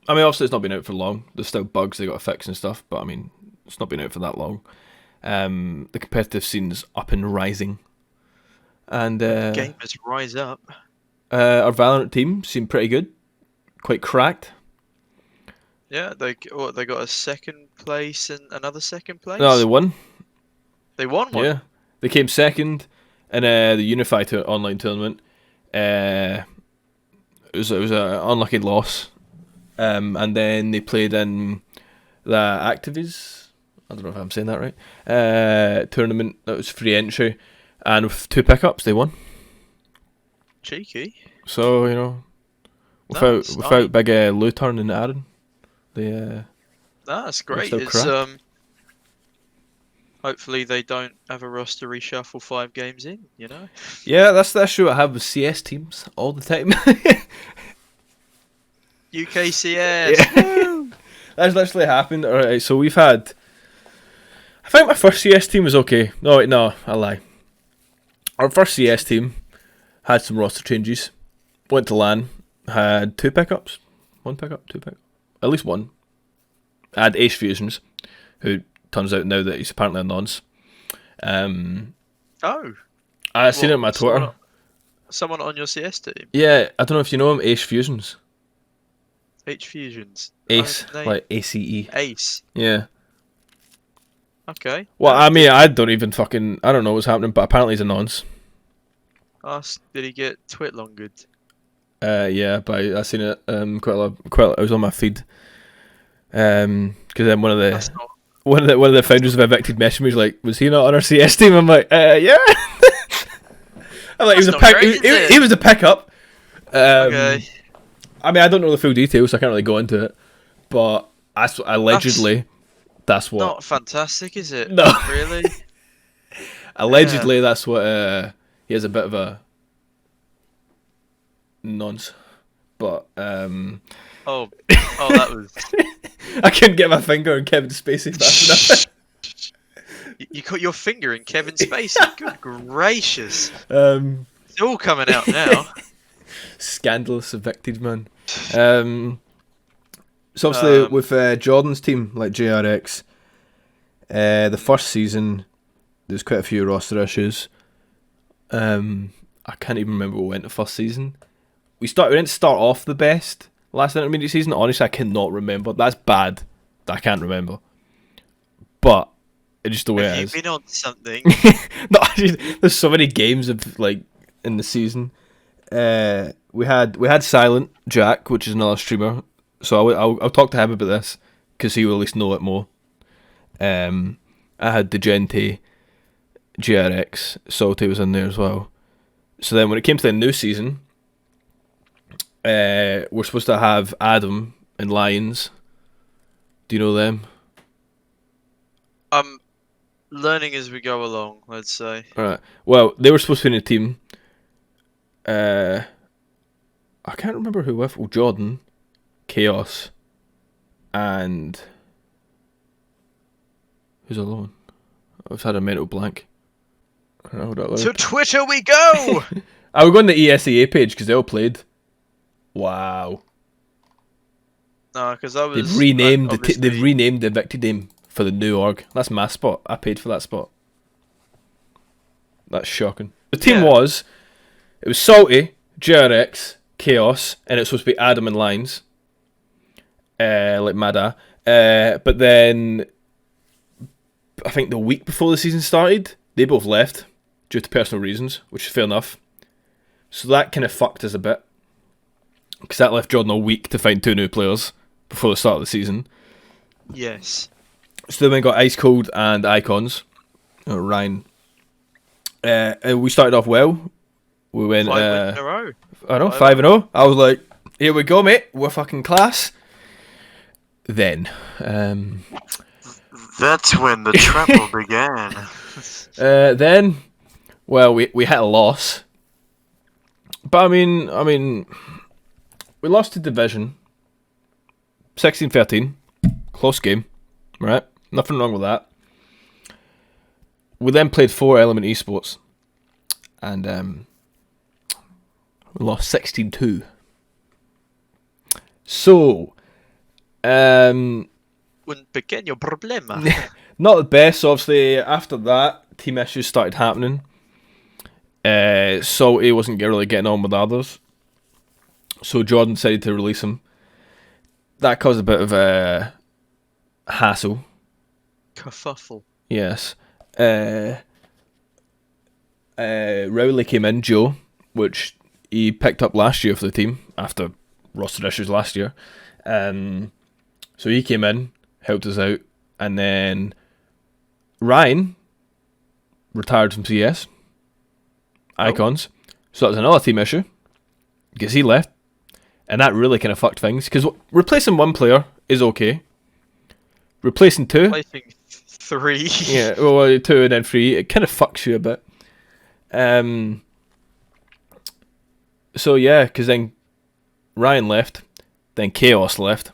obviously it's not been out for long. There's still bugs they got to fix and stuff, but I mean, it's not been out for that long. The competitive scene's up and rising, and Gamers rise up. our Valorant team seem pretty good, quite cracked. Yeah, they got a second place and another second place. No, they won. They won one. Yeah, they came second in the Unify online tournament. It was an unlucky loss, and then they played in the Activities. I don't know if I'm saying that right. Tournament that was free entry, and with 2 pickups they won. Cheeky. So without big Luthorn and Aaron, they That's great. still It's cracked. hopefully they don't have a roster reshuffle 5 games in. Yeah, that's the issue I have with CS teams all the time. UKCS. Yeah. That's literally happened. Alright, so we've had. I think my first CS team was okay. No, wait, no, I lie. Our first CS team had some roster changes. Went to LAN, had 2 pickups. 1 pickup, 2 pickup. At least one. I had Ace Fusions, who turns out now that he's apparently a nonce. Oh. I seen it on my Twitter. Someone on your CS team. Yeah, I don't know if you know him, Ace Fusions. H Fusions. Ace, Name. like ACE. Ace. Yeah. Okay. Well, I mean, I don't know what's happening, but apparently he's a nonce. Did he get twit longered? Yeah, but I seen it quite a lot. It was on my feed. Because then one of the founders of Evicted messaged me, was like, "Was he not on our CS team?" I'm like, "Yeah." I'm like, he was a pickup. Okay. I mean, I don't know the full details, so I can't really go into it. But allegedly, that's what. Not fantastic, is it? No. Really? Allegedly, that's what. He has a bit of a nonce, but Oh, that was. I couldn't get my finger on Kevin Spacey fast enough. You got your finger in Kevin Spacey. Good gracious! It's all coming out now. Scandalous Evicted, man. So obviously with Jordan's team, like JRX, the first season there's quite a few roster issues. I can't even remember what went the first season. We didn't start off the best last intermediate season. Honestly, I cannot remember. That's bad. I can't remember. But it's just the way it is. Have you been on something? No, there's so many games of like in the season. We had Silent Jack, which is another streamer. So I'll talk to him about this because he will at least know it more. I had Degente, GRX, Salty was in there as well. So then when it came to the new season, we're supposed to have Adam and Lions. Do you know them? I'm learning as we go along, let's say. Alright. Well, they were supposed to be in a team. I can't remember who with. Well, Jordan, Chaos, and who's the other one? I've had a mental blank. To Twitter we go! I will go on the ESEA page because they all played. Wow. No, because I was. They've renamed the Evicted name for the new org. That's my spot. I paid for that spot. That's shocking. The team was Salty, JRX, Chaos, and it's supposed to be Adam and Lines. Like Mada. But then I think the week before the season started, they both left due to personal reasons, which is fair enough. So that kind of fucked us a bit, because that left Jordan a week to find 2 new players before the start of the season. Yes. So then we got Ice Cold and Icons. Ryan. We started off well. We went 5 wins in a row. I know, 5-0. I was like, here we go, mate. We're fucking class. Then, that's when the trouble began. Then, well, we hit a loss. But I mean, we lost to Division 16-13. Close game, right? Nothing wrong with that. We then played 4 Element Esports, and we lost 16-2. So, Un pequeño problema. not the best. Obviously, after that, team issues started happening. Salty wasn't really getting on with others, so Jordan decided to release him. That caused a bit of a hassle. Kerfuffle. Yes. Rowley came in, Joe, which he picked up last year for the team after roster issues last year. So he came in, helped us out, and then Ryan retired from CS. Icons. So that was another team issue, because he left, and that really kind of fucked things, because replacing 1 player is okay. Replacing 2... Replacing 3. Yeah, well, 2 and then 3, it kind of fucks you a bit. So yeah, because then Ryan left, then Chaos left.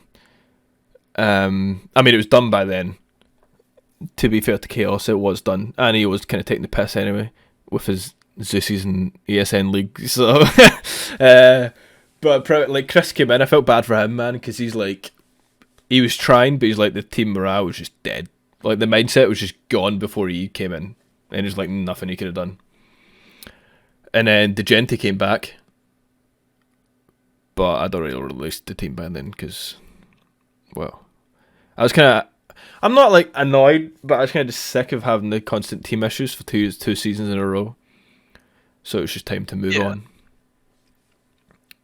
I mean, it was done by then. To be fair to Chaos, it was done, and he was kind of taking the piss anyway with his Zeus's and ESN league. So, but like Chris came in, I felt bad for him, man, because he's like, he was trying, but he's like, the team morale was just dead. Like the mindset was just gone before he came in, and there's like nothing he could have done. And then Degenti came back, but I don't really release the team by then because, well, I was kind of, I'm not like annoyed, but I was kind of just sick of having the constant team issues for two seasons in a row. So it was just time to move on,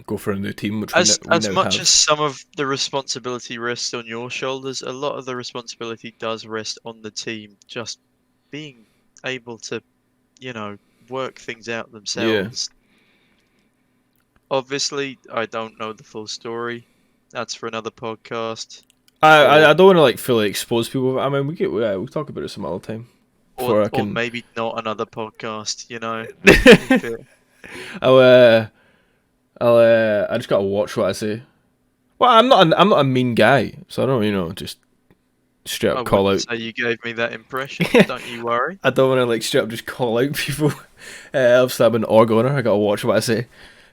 go for a new team. Which as now much have. as some of the responsibility rests on your shoulders, a lot of the responsibility does rest on the team. Just being able to, work things out themselves. Yeah. Obviously, I don't know the full story. That's for another podcast. I don't want to like fully expose people. I mean, we'll talk about it some other time. Or maybe not another podcast. I just gotta watch what I say. Well, I'm not a mean guy, so I don't just straight up call out. So you gave me that impression. Don't you worry. I don't want to like straight up just call out people. Obviously, I'm an org owner. I gotta watch what I say.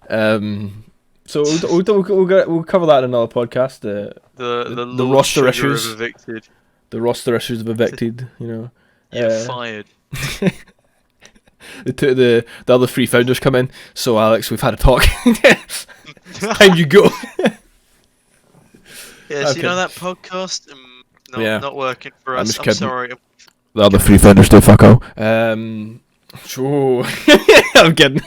So we'll cover that in another podcast. The roster issues of Evicted. The roster issues of Evicted. You're fired. The other 3 founders come in. So Alex, we've had a talk. It's time you go. Yes, okay. That podcast. Not working for us. I'm sorry. The other 3 founders do fuck all. Sure. I'm kidding.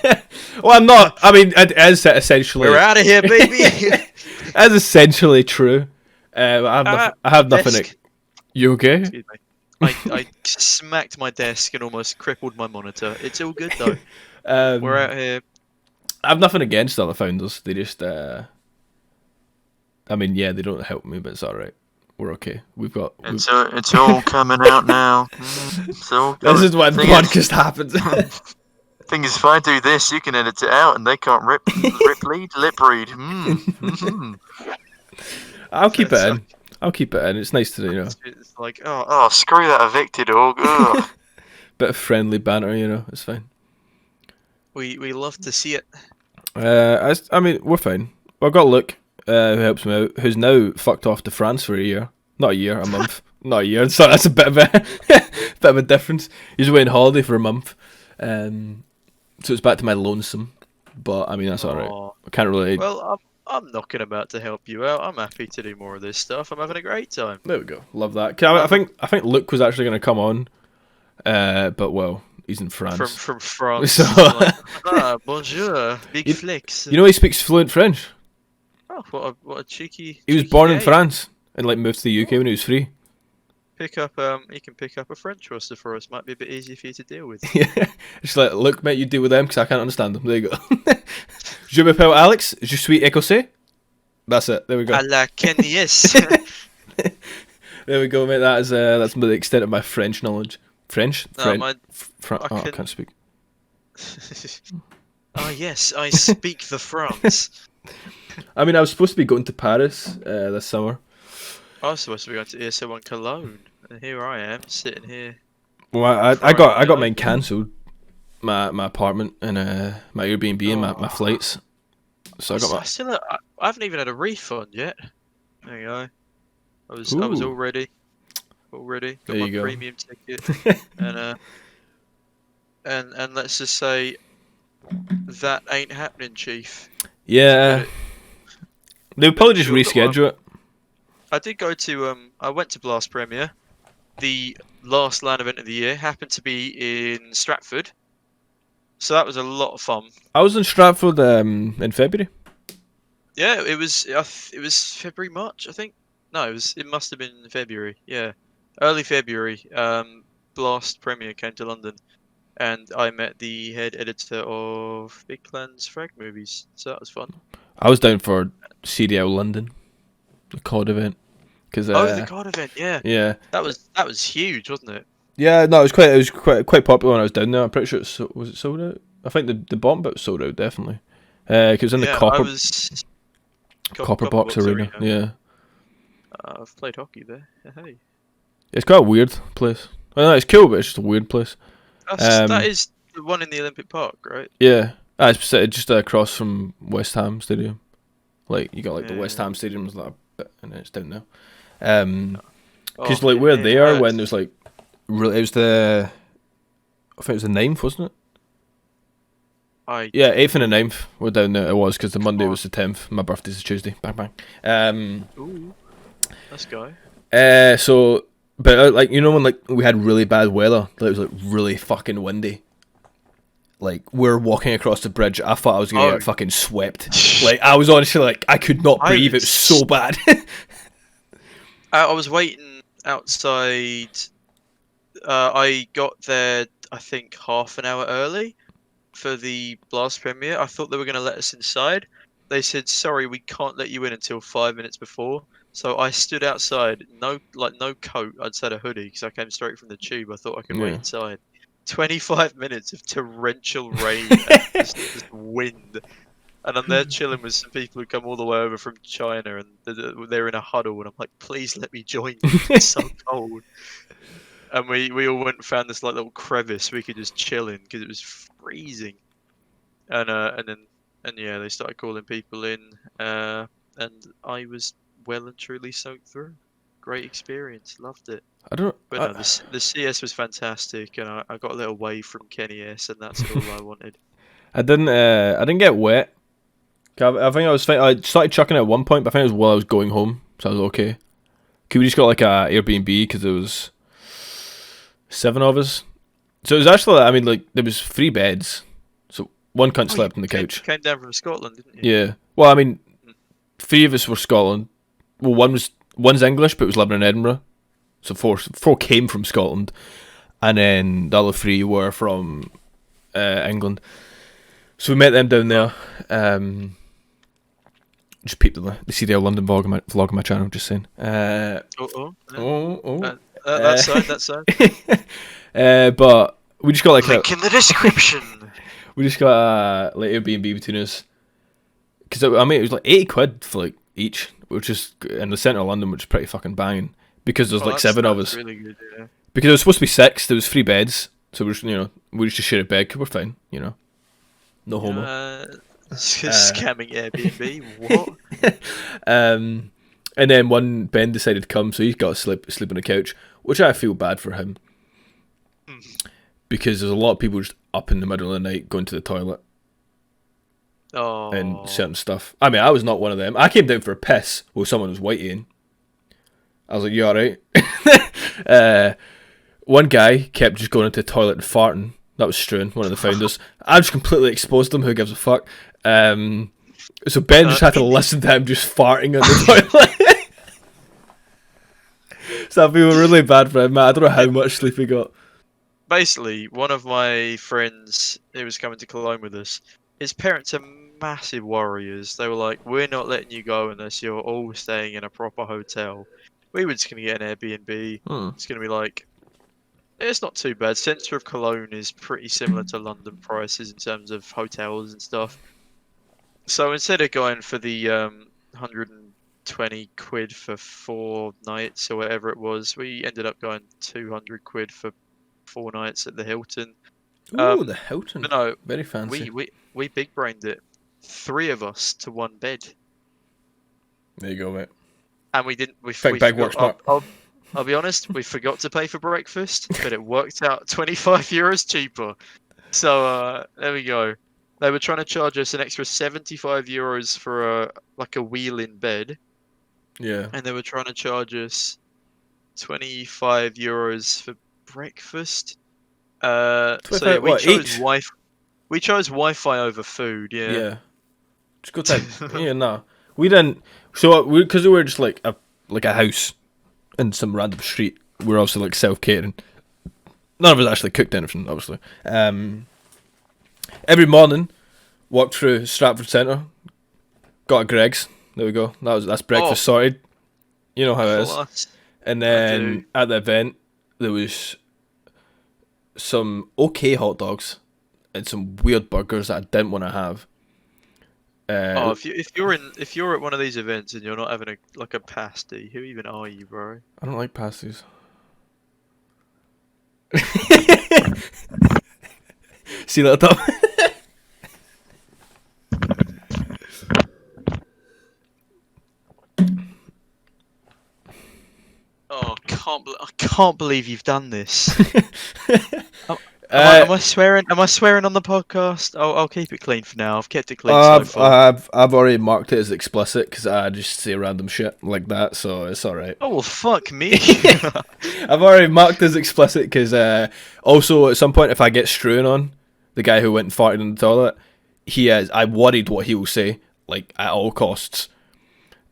Well, I'm not. I mean, it is essentially. We're out of here, baby. It's essentially true. I have nothing. You okay? Excuse me. I smacked my desk and almost crippled my monitor. It's all good though. We're out here. I have nothing against other founders. They just. I mean, yeah, they don't help me, but it's all right. We're okay. It's all coming out now. This is when the podcast happens. Thing is, if I do this, you can edit it out, and they can't lip read. I'll keep it in. I'll keep it in. It's nice to It's like, oh, screw that Evicted org. Bit of friendly banter, it's fine. We love to see it. I mean, we're fine. Well, I've got Luke, who helps me out, who's now fucked off to France for a year. Not a year, a month. Not a year. So that's a bit of a difference. He's away on holiday for a month. So it's back to my lonesome. But I mean, that's alright. I can't really. Well, I'm knocking about to help you out. I'm happy to do more of this stuff. I'm having a great time. There we go. Love that. 'Cause I think Luke was actually going to come on, but well, he's in France. From France. So Bonjour, big You- flex. you know he speaks fluent French. Oh, what a cheeky. He was cheeky born in gay. France and like moved to the UK when he was 3. Pick up he can pick up a French roster for us. Might be a bit easier for you to deal with. Yeah, it's like, look, mate, you deal with them because I can't understand them. There you go. Je m'appelle Alex. Je suis écossais. That's it. There we go. A la Kenyes. There we go, mate. That's the extent of my French knowledge. French? No, I I can- can't speak. Ah, yes, I speak the France. I mean, I was supposed to be going to Paris this summer. I was supposed to be going to ESO1 Cologne, and here I am sitting here. Well, I got mine cancelled. My apartment and my Airbnb and my flights. So I got my. I haven't even had a refund yet. There you go. I was Ooh. all ready. Got There my you go. premium ticket, and let's just say that ain't happening, Chief. Yeah. They'll probably just Sure, got one. reschedule it. I did go to I went to Blast Premier. The last LAN event of the year happened to be in Stratford, so that was a lot of fun. I was in Stratford in February. Yeah, it was February, March, I think. No, it must have been February. Yeah, early February. Blast Premier came to London, and I met the head editor of Big Plans Frag Movies. So that was fun. I was down for CDL London, the COD event. Cause, The COD event, yeah. Yeah. That was huge, wasn't it? Yeah, no, it was quite popular when I was down there. I'm pretty sure was it sold out? I think the bottom bit was sold out, definitely. Cause it was in the copper box arena. Yeah. I've played hockey there. Hey. It's quite a weird place. I know it's cool, but it's just a weird place. That is the one in the Olympic Park, right? Yeah. It's just across from West Ham Stadium. Like, you got like the West Yeah. Ham Stadium was like a bit, and it's down there. Because Oh, like we're yeah, there right. when there's like, really, it was I think it was the 9th, wasn't it? Yeah, 8th and the 9th were down there. It was because the Monday was the 10th. My birthday's the Tuesday. Bang bang. Ooh, let's go. So, but like you know when like we had really bad weather, like, it was like really fucking windy. Like we're walking across the bridge, I thought I was gonna get fucking swept. Like I was honestly like I could not breathe. It was so bad. I was waiting outside. I got there, I think, half an hour early for the Blast premiere. I thought they were going to let us inside. They said, "Sorry, we can't let you in until 5 minutes before." So I stood outside, no coat. I'd said a hoodie because I came straight from the tube. I thought I could wait inside. 25 minutes of torrential rain and just wind. And I'm there chilling with some people who come all the way over from China, and they're in a huddle, and I'm like, please let me join you. It's so cold. And we all went and found this like little crevice we could just chill in because it was freezing. And yeah, they started calling people in, and I was well and truly soaked through. Great experience, loved it. But no, the CS was fantastic, and I got a little wave from Kenny S, and that's all I wanted. I didn't get wet. I think I started chucking it at one point, but I think it was while I was going home, so I was okay. We just got like a Airbnb because there was 7 of us, so it was actually, I mean, like there was 3 beds, so one cunt slept on the couch. Came down from Scotland, didn't you? Yeah. Well, I mean, 3 of us were Scotland. Well, one's English, but was living in Edinburgh, so 4 came from Scotland, and then the other 3 were from England. So we met them down there. Just peeped the CDL London vlog on my channel. Just saying. That side. But we just got like link in the description. We just got a like Airbnb between us. Because I mean, it was like 80 quid for like each, which is in the centre of London, which is pretty fucking banging. Because there's like 7 of us. Really good, yeah. Because it was supposed to be 6. There was 3 beds, so we just share a bed. 'Cause we're fine, No homo. Scamming Airbnb. What? And then one Ben decided to come, so he's got to sleep on the couch, which I feel bad for him because there's a lot of people just up in the middle of the night going to the toilet. and Oh. certain stuff. I mean, I was not one of them. I came down for a piss while someone was whiteying. I was like, you alright? One guy kept just going into the toilet and farting. That was Struan, one of the founders. I just completely exposed him. Who gives a fuck? So Ben just had to listen to him just farting on the toilet. So I feel really bad for him, man. I don't know how much sleep he got. Basically, one of my friends who was coming to Cologne with us, his parents are massive warriors. They were like, we're not letting you go unless you're all staying in a proper hotel. We were just going to get an Airbnb. It's going to be like, it's not too bad. Centre of Cologne is pretty similar to London prices in terms of hotels and stuff. So instead of going for the 120 quid for 4 nights or whatever it was, we ended up going 200 quid for 4 nights at the Hilton. Ooh, the Hilton. But no, very fancy. we big brained it. 3 of us to 1 bed. There you go, mate. And we didn't. We Think big, work smart. I'll be honest. We forgot to pay for breakfast, but it worked out 25 euros cheaper. So there we go. They were trying to charge us an extra 75 euros for a wheel-in bed. Yeah. And they were trying to charge us 25 euros for breakfast. So yeah, we chose Wi-Fi. We chose Wi-Fi over food. Yeah. Yeah. Just go type. Yeah, no, we didn't. So because we were just like a house in some random street. We're also like self-catering. None of us actually cooked anything, obviously. Every morning, walked through Stratford Centre, got a Greg's. There we go. That's breakfast sorted. You know how it is. And then at the event, there was some okay hot dogs and some weird burgers that I didn't want to have. If you're at one of these events and you're not having a pasty, who even are you, bro? I don't like pasties. See that top? Oh, I can't believe you've done this. Am I swearing? Am I swearing on the podcast? I'll keep it clean for now. I've kept it clean so far. I've already marked it as explicit because I just say random shit like that, so it's alright. Oh well, fuck me. I've already marked as explicit because also at some point if I get Struan on, the guy who went and farted in the toilet, I'm worried what he will say, like at all costs.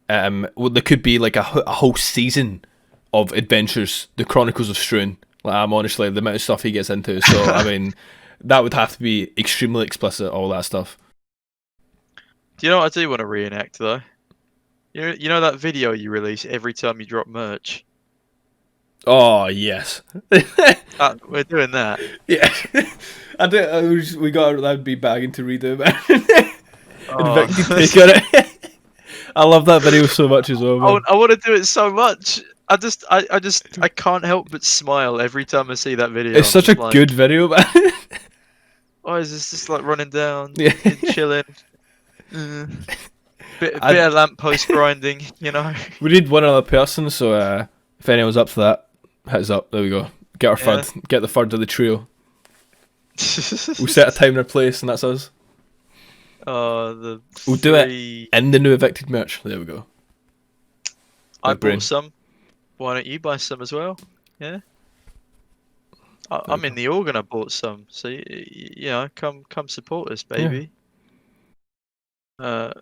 Well, there could be like a whole season of adventures, the Chronicles of Struan. Like, I'm honestly, the amount of stuff he gets into, so I mean, that would have to be extremely explicit, all that stuff. Do you know what I do want to reenact though? You know that video you release every time you drop merch? Oh yes. We're doing that. Yeah. That'd be bagging to redo, man. Evicted take on it. I love that video so much as well, man. I want to do it so much. I can't help but smile every time I see that video. It's such a good video, man. Oh, is this just like running down, yeah, chilling? Bit of lamppost grinding, you know. We need one other person, so if anyone's up for that, hit us up. There we go. Get our third. Get the third of the trio. We'll set a time and a place, and that's us. We'll do it in the new Evicted merch. There we go. I bought some. Why don't you buy some as well? Yeah. I'm in the organ. I bought some, so you know, come support us, baby. Yeah.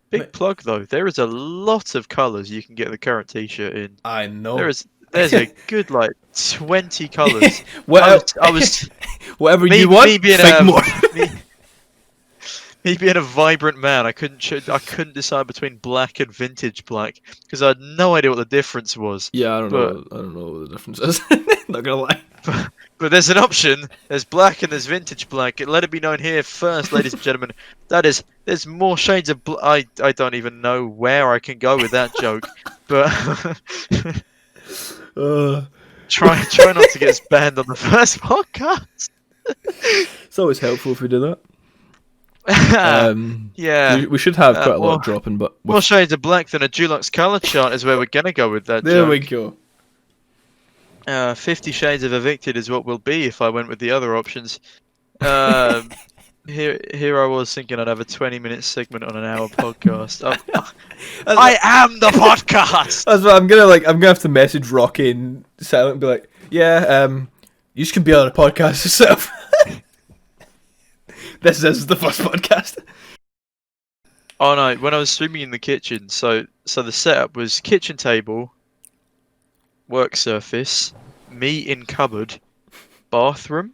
Big plug though. There is a lot of colours you can get the current T-shirt in. I know. There's a good 20 colours. I was whatever you want. Think more. Me being a vibrant man, I couldn't decide between black and vintage black because I had no idea what the difference was. Yeah, I don't know what the difference is. Not gonna lie. But there's an option. There's black and there's vintage black. Let it be known here first, ladies and gentlemen. There's more shades of I don't even know where I can go with that joke. But try not to get us banned on the first podcast. It's always helpful if we do that. Yeah, we should have quite a lot dropping, but more shades of black than a Dulux color chart is where we're gonna go with that. There joke. We go. 50 Shades of Evicted is what we'll be if I went with the other options. But Here I was thinking I'd have a 20-minute segment on an hour podcast. I am the podcast. That's what I'm gonna have to message Rocky and Silent and be like, yeah, you can be on a podcast yourself. This is the first podcast. Oh no! When I was streaming in the kitchen, so the setup was kitchen table, work surface, me in cupboard, bathroom.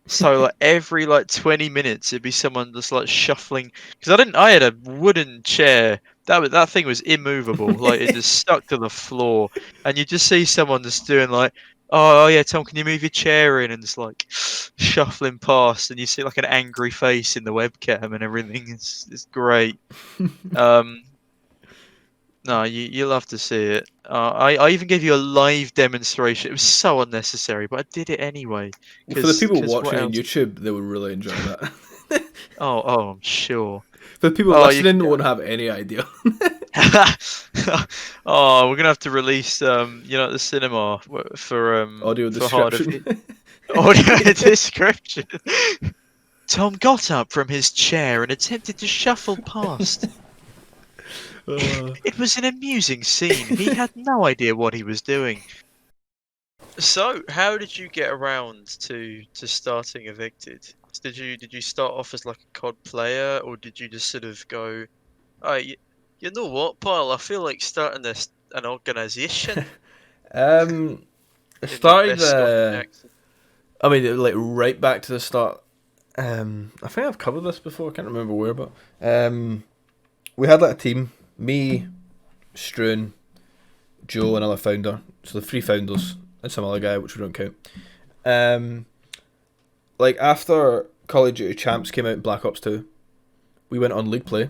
So like every 20 minutes, it'd be someone just like shuffling. Because I had a wooden chair. That thing was immovable. Like it just stuck to the floor, and you just see someone just doing like, oh yeah, Tom, can you move your chair in? And just like shuffling past, and you see like an angry face in the webcam and everything. It's great. No, you'll have to see it. I even gave you a live demonstration. It was so unnecessary, but I did it anyway. For the people what watching on else? YouTube, they would really enjoy that. Oh, I'm sure. For the people Oh, listening, won't have any idea. Oh, we're gonna have to release at the cinema for Audio for harder description. audio description. Tom got up from his chair and attempted to shuffle past. It was an amusing scene. He had no idea what he was doing. So, how did you get around to starting Evicted? Did you start off as like a COD player, or did you just sort of go, "Oh, you know what, Paul? I feel like starting an organisation." It In started. the best Scottish accent. I mean, like right back to the start. I think I've covered this before. I can't remember where, but we had like a team. Me, Struan, Joe, another founder. So the 3 founders and some other guy, which we don't count. Like after Call of Duty Champs came out in Black Ops 2, we went on League Play,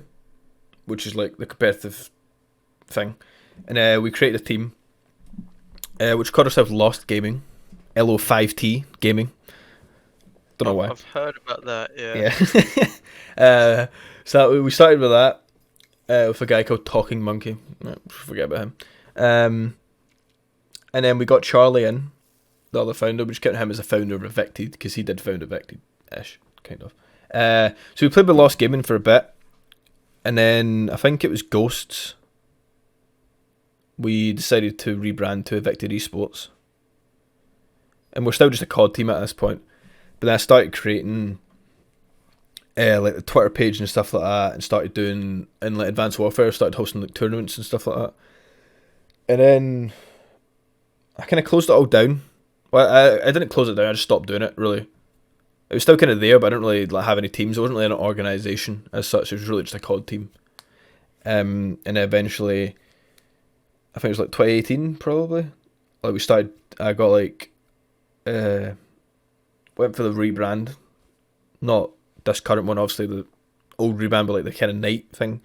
which is like the competitive thing, and we created a team, which called ourselves Lost Gaming, LO5T Gaming. Don't know why. I've heard about that. Yeah. Yeah. So we started with that. With a guy called Talking Monkey. Forget about him. And then we got Charlie in, the other founder. We just count him as a founder of Evicted, because he did found Evicted-ish, kind of. So we played with Lost Gaming for a bit. And then I think it was Ghosts. We decided to rebrand to Evicted Esports. And we're still just a COD team at this point. But then I started creating like the Twitter page and stuff like that, and started doing in like Advanced Warfare, started hosting like tournaments and stuff like that. And then I kind of closed it all down. Well, I didn't close it down. I just stopped doing it. Really, it was still kind of there, but I didn't really like have any teams. It wasn't really an organisation as such. It was really just a COD team. And then eventually, I think it was like 2018 probably. Like we started. I got like went for the rebrand, not this current one, obviously the old rebrand, but like the kind of night thing.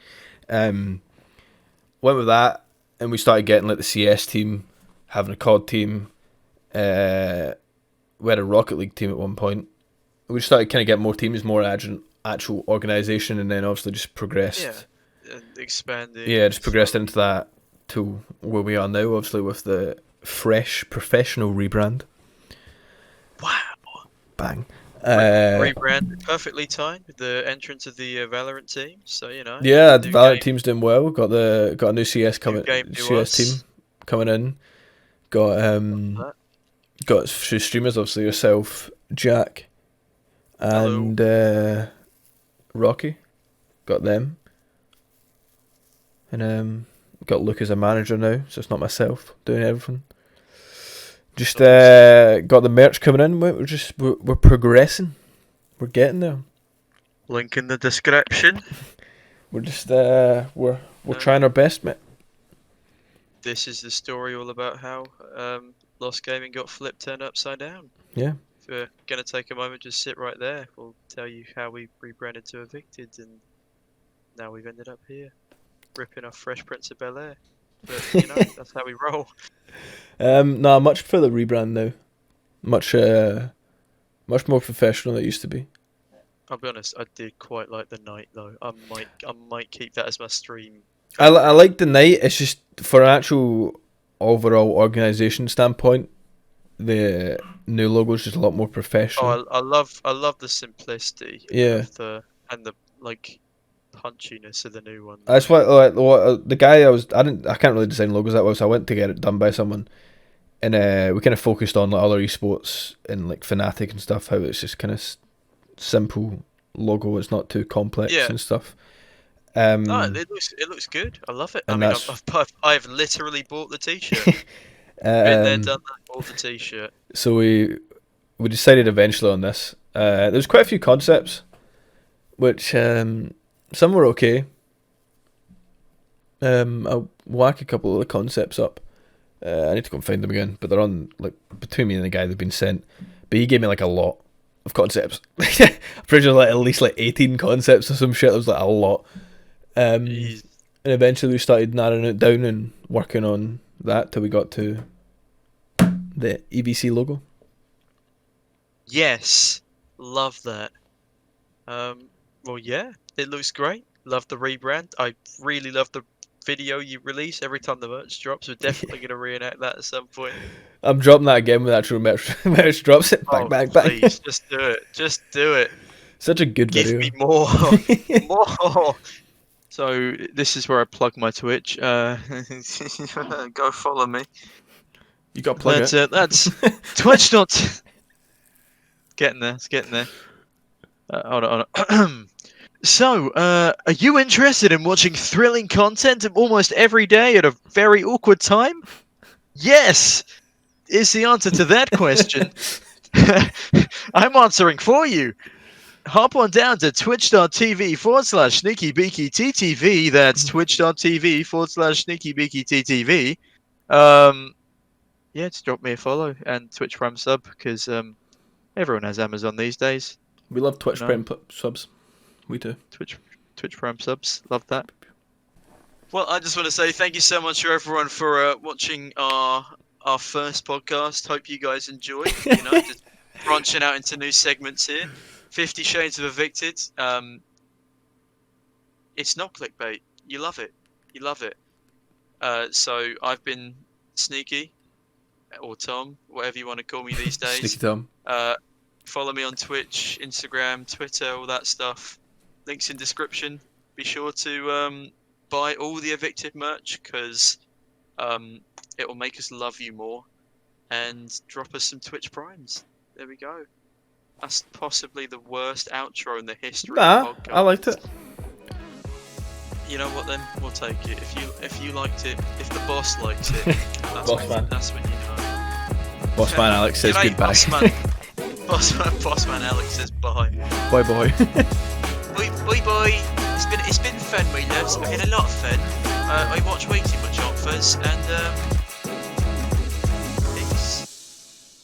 Went with that, and we started getting like the CS team, having a COD team. We had a Rocket League team at one point. We just started kind of getting more teams, more actual organisation, and then obviously just progressed. Yeah, and expanding. Yeah, just progressed into that to where we are now, obviously with the fresh professional rebrand. Wow. Bang. Rebranded perfectly timed with the entrance of the Valorant team. So Yeah, the Valorant team's doing well. Got a new CS CS team coming in. Got got streamers, obviously yourself, Jack, and Rocky. Got them, and got Luke as a manager now, so it's not myself doing everything. Just got the merch coming in. We're progressing. We're getting there. Link in the description. We're just we're trying our best, mate. This is the story all about how Lost Gaming got turned upside down. Yeah. If we're gonna take a moment, just sit right there. We'll tell you how we rebranded to Evicted, and now we've ended up here, ripping off Fresh Prince of Bel-Air. But that's how we roll. No, much prefer the rebrand now. Much more professional than it used to be. I'll be honest, I did quite like the night though. I might keep that as my stream. I like the night. It's just for an actual overall organisation standpoint, the new logo is just a lot more professional. Oh, I love the simplicity Yeah. of the like punchiness of the new one. That's what the guy I can't really design logos that well, so I went to get it done by someone, and we kind of focused on like other esports and like Fnatic and stuff. How it's just kind of simple logo. It's not too complex and stuff. No, it looks good. I love it. I mean, I've literally bought the t-shirt. Been there, done that. Bought the t-shirt. So we decided eventually on this. There's quite a few concepts, which some were okay. I'll whack a couple of the concepts up. I need to go and find them again, but they're on like between me and the guy they've been sent. But he gave me like a lot of concepts. I'm pretty sure like at least like 18 concepts or some shit. It was like a lot. And eventually we started narrowing it down and working on that till we got to the EBC logo. Yes, love that. Well, yeah, it looks great. Love the rebrand. I really love the video you release every time the merch drops. We're definitely going to reenact that at some point. I'm dropping that again with actual merch drops. It back. Please, just do it. Just do it. Such a good video. Give me more. More. So this is where I plug my Twitch. Go follow me. You got to plug it. That's Twitch. Getting there. It's getting there. Hold on. So, are you interested in watching thrilling content almost every day at a very awkward time? Yes, is the answer to that question. I'm answering for you. Hop on down to twitch.tv/sneakybeakyttv. That's twitch.tv/sneakybeakyttv. Yeah, just drop me a follow and Twitch Prime sub because everyone has Amazon these days. We love Twitch Prime subs. We do. Twitch Prime subs. Love that. Well, I just want to say thank you so much for everyone for watching our first podcast. Hope you guys enjoyed. Just branching out into new segments here. 50 Shades of Evicted. It's not clickbait. You love it. You love it. So I've been Sneaky, or Tom, whatever you want to call me these days. Sneaky Tom. Follow me on Twitch, Instagram, Twitter, all that stuff. Links in description. Be sure to buy all the Evicted merch because it will make us love you more and drop us some Twitch Primes. There we go. That's possibly the worst outro in the history of the podcast. I liked it. You know what then? We'll take it. If you liked it, if the boss liked it, that's when you know. Boss man Alex says goodbye. Boss man Alex says bye. Bye bye. Bye. It's been fun, my loves. I've had a lot of fun. I watch way too much Opfers and